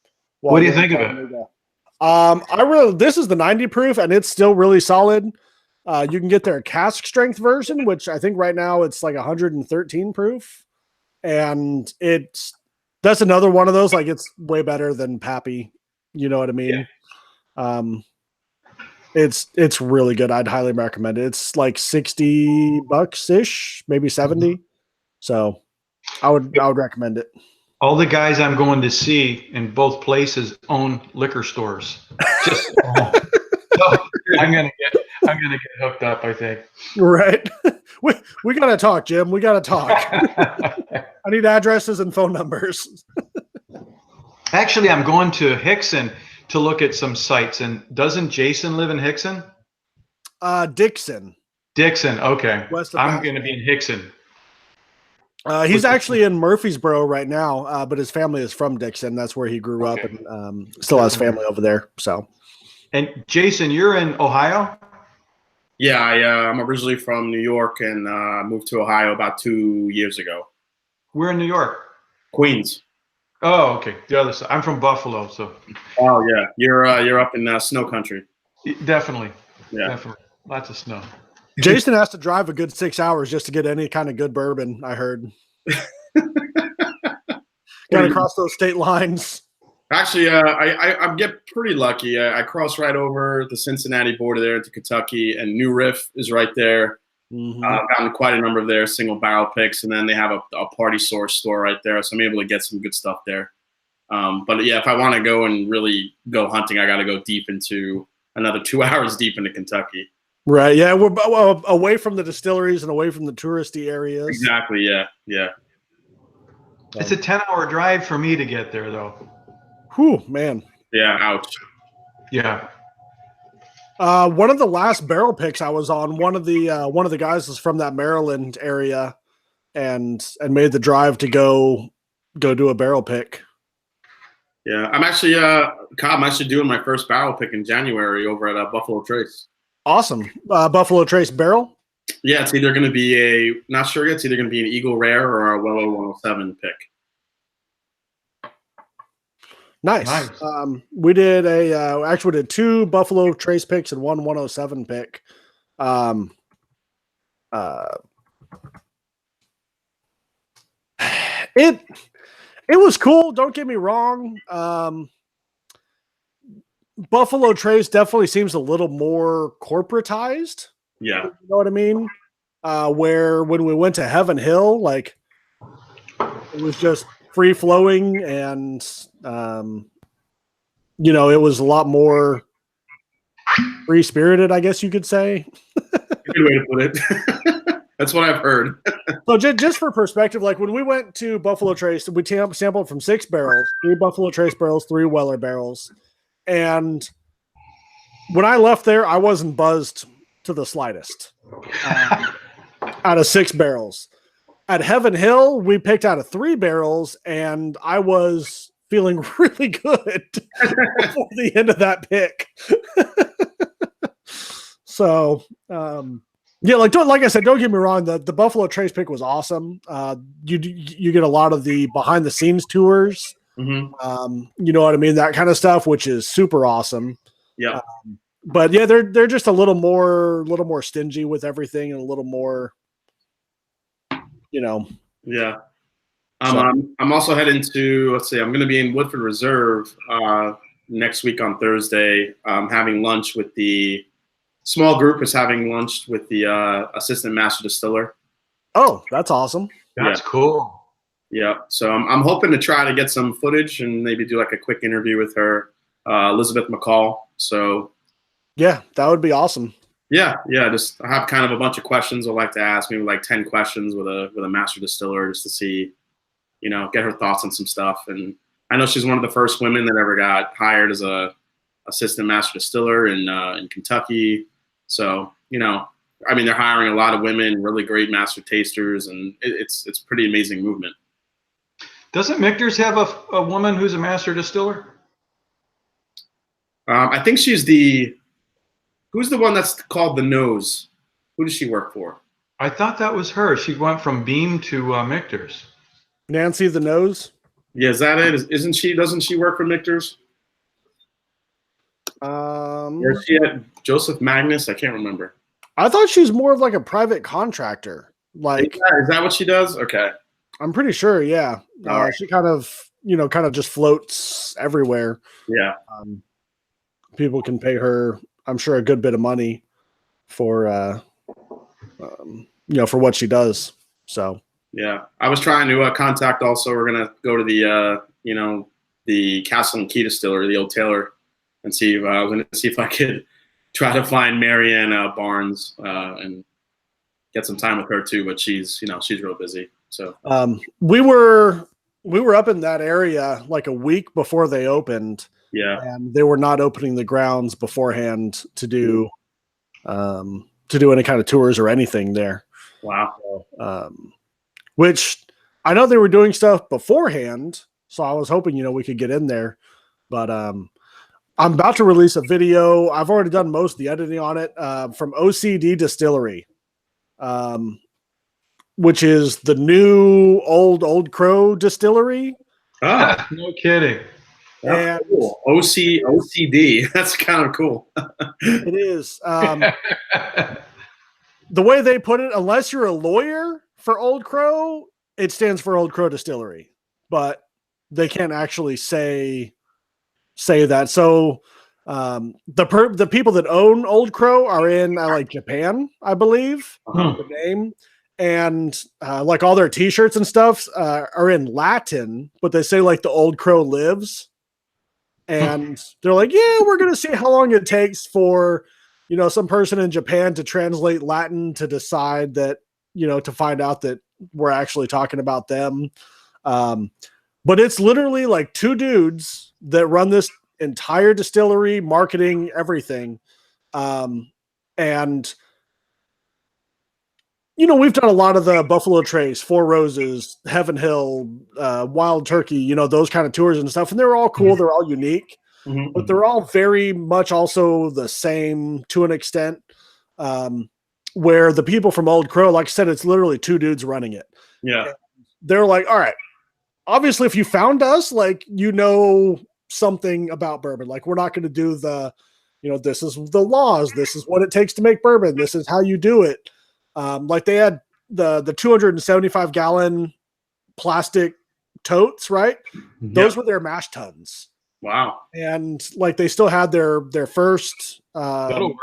What do you think of it? This is the 90 proof and it's still really solid. You can get their cask strength version, which I think right now it's like 113 proof. And that's another one of those, like it's way better than Pappy. You know what I mean? Yeah. It's really good. I'd highly recommend it. It's like $60 ish, maybe 70. So I would recommend it. All the guys I'm going to see in both places own liquor stores. So I'm gonna get hooked up, I think. Right. We gotta talk, Jim. We gotta talk. I need addresses and phone numbers. Actually, I'm going to Hickson to look at some sites. And doesn't Jason live in Hickson? Dixon. Dixon. Okay. I'm going to be in Hickson. He's actually in Murfreesboro right now, but his family is from Dixon. That's where he grew up and still has family over there. So. And Jason, you're in Ohio? Yeah, I'm originally from New York and moved to Ohio about 2 years ago. We're in New York. Queens. Oh, okay. The other side. I'm from Buffalo, so. Oh yeah, you're up in snow country. Definitely. Yeah. Definitely. Lots of snow. Jason has to drive a good 6 hours just to get any kind of good bourbon, I heard. Got to cross those state lines. Actually, I get pretty lucky. I cross right over the Cincinnati border there into Kentucky, and New Riff is right there. Mm-hmm. I've gotten quite a number of their single barrel picks, and then they have a party source store right there, so I'm able to get some good stuff there. But yeah, if I want to go and really go hunting, I got to go deep into another 2 hours deep into Kentucky. Right. Yeah, we're away from the distilleries and away from the touristy areas. Exactly. Yeah. Yeah. It's a 10-hour drive for me to get there, though. Whew, man. Yeah. Ouch. Yeah. One of the last barrel picks I was on, one of the guys was from that Maryland area, and made the drive to go do a barrel pick. Yeah, I'm actually Cobb. I'm actually doing my first barrel pick in January over at Buffalo Trace. Awesome. Buffalo Trace barrel. Yeah, it's either going to be not sure yet. It's either going to be an Eagle Rare or a Wello 107 pick. Nice. We did actually did 2 Buffalo Trace picks and 1 107 pick. It was cool. Don't get me wrong. Buffalo Trace definitely seems a little more corporatized. Yeah. You know what I mean? Where when we went to Heaven Hill, like it was just free flowing, and it was a lot more free spirited, I guess you could say. Good way to put it. That's what I've heard. So just for perspective, like when we went to Buffalo Trace, we sampled from 6 barrels, 3 Buffalo Trace barrels, 3 Weller barrels. And when I left there, I wasn't buzzed to the slightest out of 6 barrels. At Heaven Hill, we picked out of 3 barrels, and I was feeling really good before the end of that pick. So, yeah, like I said, don't get me wrong. The Buffalo Trace pick was awesome. You get a lot of the behind the scenes tours. Mm-hmm. You know what I mean? That kind of stuff, which is super awesome. Yeah. But yeah, they're just a little more stingy with everything, and a little more, Yeah. I'm also heading to, let's see, I'm going to be in Woodford Reserve next week on Thursday. Having lunch with the small group is having lunch with the assistant master distiller. Oh, that's awesome. That's cool. Yeah. So I'm hoping to try to get some footage and maybe do like a quick interview with her, Elizabeth McCall. So yeah, that would be awesome. Yeah. Just I have kind of a bunch of questions I'd like to ask, maybe like 10 questions with a master distiller, just to see, get her thoughts on some stuff. And I know she's one of the first women that ever got hired as a assistant master distiller in Kentucky. So, they're hiring a lot of women, really great master tasters, and it's a pretty amazing movement. Doesn't Michter's have a woman who's a master distiller? I think she's who's the one that's called the Nose? Who does she work for? I thought that was her. She went from Beam to Michter's. Nancy the Nose? Yeah, is that it? Doesn't she work for Michter's? Or is she at Joseph Magnus? I can't remember. I thought she's more of like a private contractor. Like, is that what she does? Okay. I'm pretty sure. Yeah. Right. She kind of just floats everywhere. Yeah. People can pay her, I'm sure, a good bit of money for, for what she does. So. Yeah. I was trying to contact also, we're going to go to the Castle and Key Distillery, the Old Taylor, and see if I could try to find Marianne Barnes and get some time with her too. But she's real busy. So we were up in that area like a week before they opened. Yeah, and they were not opening the grounds beforehand to do any kind of tours or anything there. Wow. So, which I know they were doing stuff beforehand, so I was hoping we could get in there, but I'm about to release a video. I've already done most of the editing on it from OCD Distillery, which is the new Old Crow Distillery. Ah, no kidding. That's cool. OCD. That's kind of cool. It is. the way they put it, unless you're a lawyer for Old Crow, it stands for Old Crow Distillery, but they can't actually say that. So the people that own Old Crow are in like Japan, I believe, the name, and like all their T-shirts and stuff are in Latin, but they say like the Old Crow lives, and they're like, yeah, we're gonna see how long it takes for some person in Japan to translate Latin to decide that to find out that we're actually talking about them. But it's literally like two dudes that run this entire distillery, marketing, everything. And we've done a lot of the Buffalo Trace, Four Roses, Heaven Hill, Wild Turkey, those kind of tours and stuff. And they're all cool. They're all unique, but they're all very much also the same to an extent. Where the people from Old Crow, like I said, it's literally two dudes running it. Yeah. And they're like, all right, obviously if you found us, like, something about bourbon. Like, we're not going to do the, this is the laws. This is what it takes to make bourbon. This is how you do it. Like they had the 275 gallon plastic totes, right? Those were their mash tuns. Wow. And like, they still had their first, That'll work.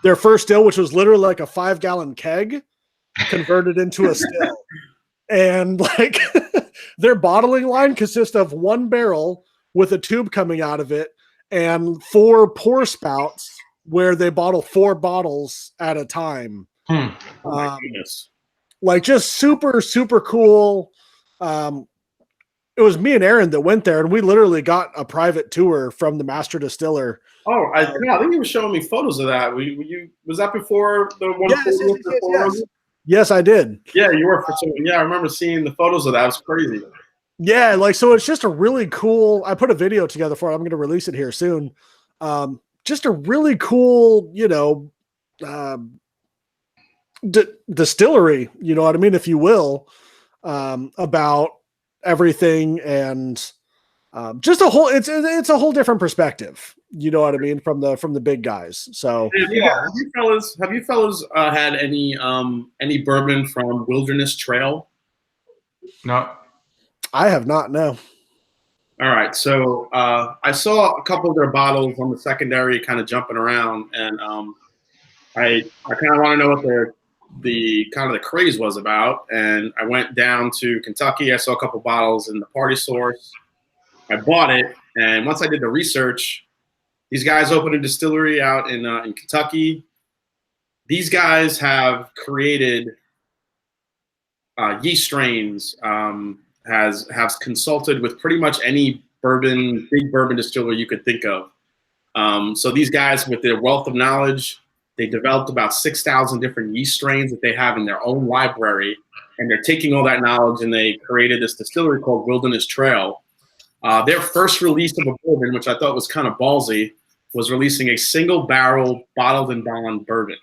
their first still, which was literally like a 5-gallon keg converted into a still. And like their bottling line consists of one barrel with a tube coming out of it and 4 pour spouts where they bottle 4 bottles at a time. Oh my goodness. Like just super, super cool. It was me and Aaron that went there, and we literally got a private tour from the master distiller. Oh, I think you were showing me photos of that. Was that before the one? Yes, I did. Yeah, you were. I remember seeing the photos of that. It was crazy. Yeah, like, so it's just a really cool, I put a video together for it. I'm going to release it here soon. Just a really cool, distillery, you know what I mean, if you will, about everything, and just a whole, it's a whole different perspective, you know what I mean, from the big guys. So have you fellas had any bourbon from Wilderness Trail? No. I have not, no. All right, so I saw a couple of their bottles on the secondary kind of jumping around, and I kind of want to know what the kind of the craze was about. And I went down to Kentucky. I saw a couple bottles in the Party Source. I bought it, and once I did the research, these guys opened a distillery out in Kentucky. These guys have created yeast strains. Has consulted with pretty much any big bourbon distiller you could think of. So these guys, with their wealth of knowledge, they developed about 6,000 different yeast strains that they have in their own library, and they're taking all that knowledge and they created this distillery called Wilderness Trail. Their first release of a bourbon, which I thought was kind of ballsy, was releasing a single barrel bottled and bond bourbon.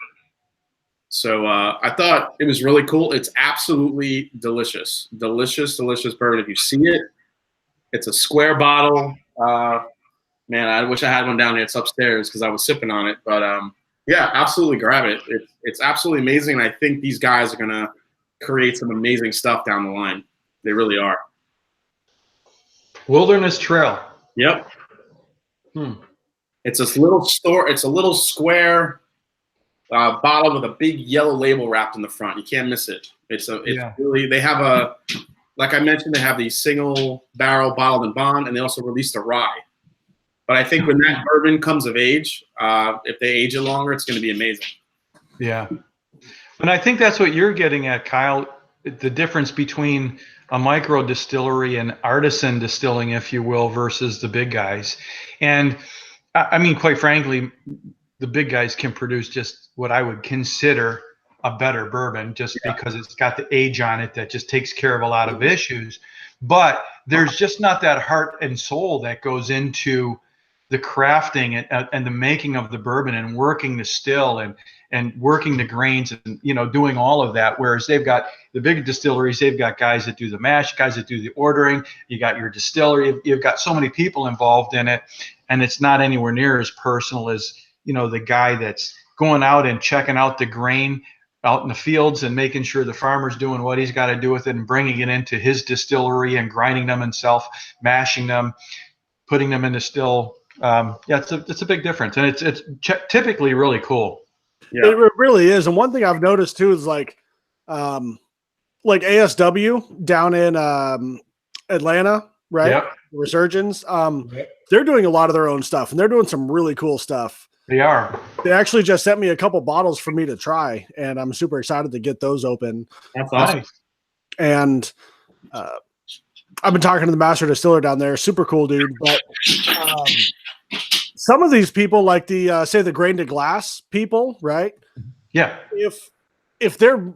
So I thought it was really cool. It's absolutely delicious. Delicious, delicious bourbon. If you see it, it's a square bottle. Man, I wish I had one down here. It's upstairs because I was sipping on it. But yeah, absolutely grab it. It's absolutely amazing. And I think these guys are going to create some amazing stuff down the line. They really are. Wilderness Trail. Yep. It's this little store. It's a little square bottle with a big yellow label wrapped in the front. You can't miss it. Really, they have like I mentioned, they have the single barrel bottled and bond, and they also released a rye. But I think when that bourbon comes of age, if they age it longer, it's going to be amazing. Yeah. And I think that's what you're getting at, Kyle, the difference between a micro distillery and artisan distilling, if you will, versus the big guys. And I mean, quite frankly, the big guys can produce just what I would consider a better bourbon, just because it's got the age on it that just takes care of a lot of issues. But there's just not that heart and soul that goes into the crafting and the making of the bourbon and working the still and working the grains and, doing all of that. Whereas they've got the big distilleries, they've got guys that do the mash, guys that do the ordering. You got your distillery, you've got so many people involved in it, and it's not anywhere near as personal as, the guy that's going out and checking out the grain, out in the fields and making sure the farmer's doing what he's got to do with it and bringing it into his distillery and grinding them himself, mashing them, putting them in the still. It's a big difference, and it's typically really cool. Yeah. It really is. And one thing I've noticed too is like ASW down in Atlanta, right? Yep. Resurgence. They're doing a lot of their own stuff, and they're doing some really cool stuff. They are. They actually just sent me a couple bottles for me to try, and I'm super excited to get those open. That's awesome. Nice. And I've been talking to the master distiller down there. Super cool dude. But some of these people, like the say the grain to glass people, right? Yeah. If they're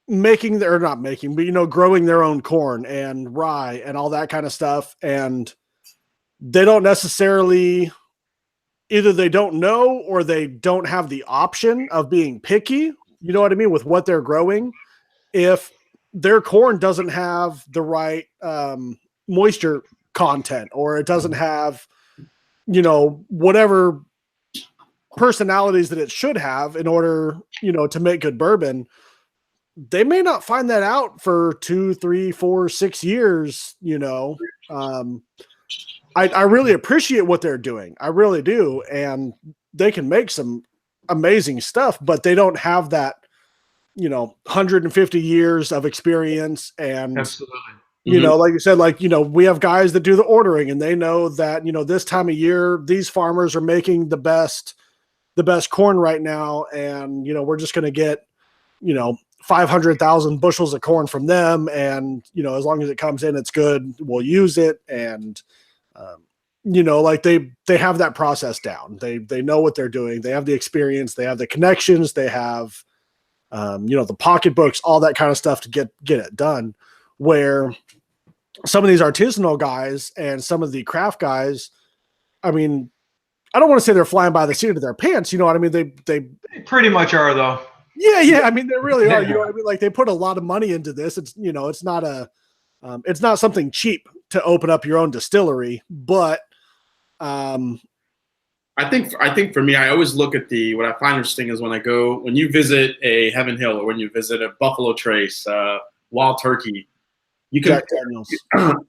making or not making, but growing their own corn and rye and all that kind of stuff, and they don't necessarily, either they don't know or they don't have the option of being picky, you know what I mean, with what they're growing. If their corn doesn't have the right moisture content, or it doesn't have, whatever personalities that it should have in order, to make good bourbon, they may not find that out for 2, 3, 4, 6 years. I really appreciate what they're doing. I really do. And they can make some amazing stuff, but they don't have that, 150 years of experience. And, absolutely. Like you said, we have guys that do the ordering, and they know that, this time of year, these farmers are making the best corn right now. And, we're just going to get, 500,000 bushels of corn from them. And, as long as it comes in, it's good, we'll use it. And, they have that process down. They know what they're doing. They have the experience, they have the connections, they have, the pocketbooks, all that kind of stuff to get it done. Where some of these artisanal guys and some of the craft guys, I mean, I don't want to say they're flying by the seat of their pants. You know what I mean? They pretty much are, though. Yeah. I mean, they really are. You know what I mean? Like, they put a lot of money into this. It's, it's not something cheap to open up your own distillery, but I think for me, I always look at what I find interesting is when you visit a Heaven Hill, or when you visit a Buffalo Trace, Wild Turkey, you can Jack Daniels.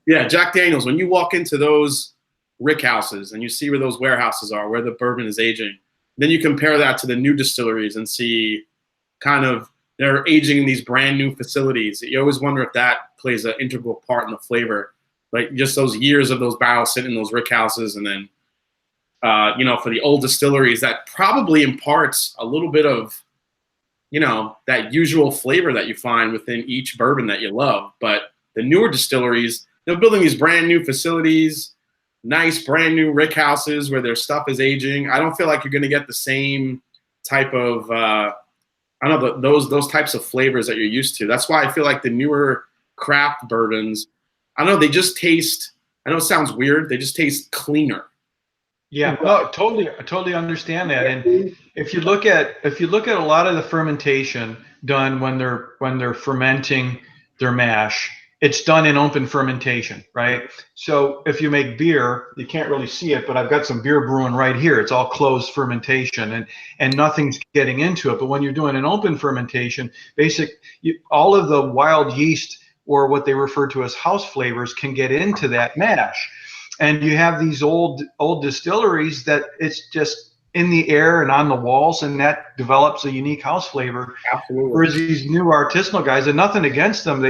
Yeah, Jack Daniels. When you walk into those rick houses and you see where those warehouses are, where the bourbon is aging, then you compare that to the new distilleries and see kind of they're aging in these brand new facilities. You always wonder if that plays an integral part in the flavor, like just those years of those barrels sitting in those rick houses. And then, for the old distilleries, that probably imparts a little bit of, that usual flavor that you find within each bourbon that you love. But the newer distilleries, they're building these brand new facilities, nice brand new rick houses where their stuff is aging. I don't feel like you're going to get the same type of, those types of flavors that you're used to. That's why I feel like the newer craft bourbons, I don't know, they just taste, I know it sounds weird, they just taste cleaner. Yeah, no, totally. I totally understand that. And if you look at a lot of the fermentation done when they're fermenting their mash, it's done in open fermentation, right? So if you make beer, you can't really see it, but I've got some beer brewing right here. It's all closed fermentation, and nothing's getting into it. But when you're doing an open fermentation, all of the wild yeast, or what they refer to as house flavors, can get into that mash. And you have these old distilleries that it's just in the air and on the walls, and that develops a unique house flavor. Absolutely. Whereas these new artisanal guys, and nothing against them,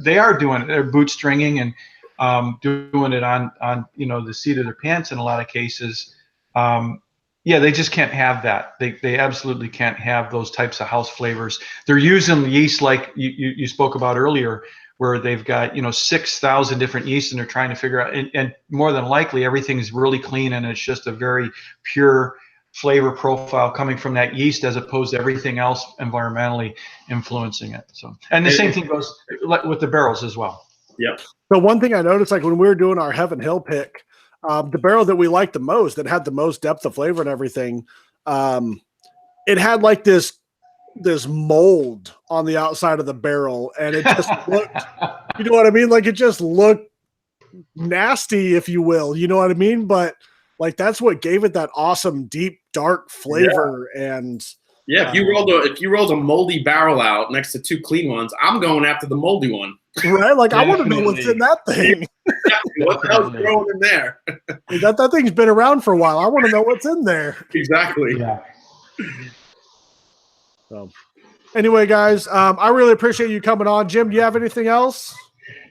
they are doing it. They're bootstringing and doing it on the seat of their pants in a lot of cases. They just can't have that. They absolutely can't have those types of house flavors. They're using yeast like you spoke about earlier, where they've got 6,000 different yeasts, and they're trying to figure out, and more than likely everything's really clean, and it's just a very pure flavor profile coming from that yeast, as opposed to everything else environmentally influencing it. So, and the same thing goes with the barrels as well. Yep. So one thing I noticed, like when we were doing our Heaven Hill pick, the barrel that we liked the most, that had the most depth of flavor and everything, it had like this mold on the outside of the barrel, and it just looked, you know what I mean? Like, it just looked nasty, if you will, you know what I mean? But like, that's what gave it that awesome, deep, dark flavor. Yeah. And Yeah, if you rolled a moldy barrel out next to two clean ones, I'm going after the moldy one. Right? Like I want to know what's in that thing. What the hell's growing in there? That thing's been around for a while. I want to know what's in there. Exactly. Yeah. So, anyway, guys, I really appreciate you coming on. Jim, do you have anything else?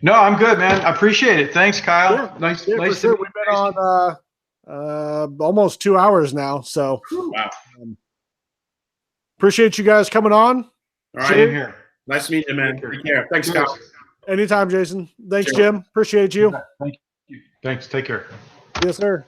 No, I'm good, man. I appreciate it. Thanks, Kyle. Yeah, nice for to sure. meet We've been on almost 2 hours now. So Wow. appreciate you guys coming on. All Same right. here. Nice to meet you, man. Take care. Thanks, Cheers. Kyle. Anytime, Jason. Thanks, Sure. Jim. Appreciate you. Thank you. Thanks. Take care. Yes, sir.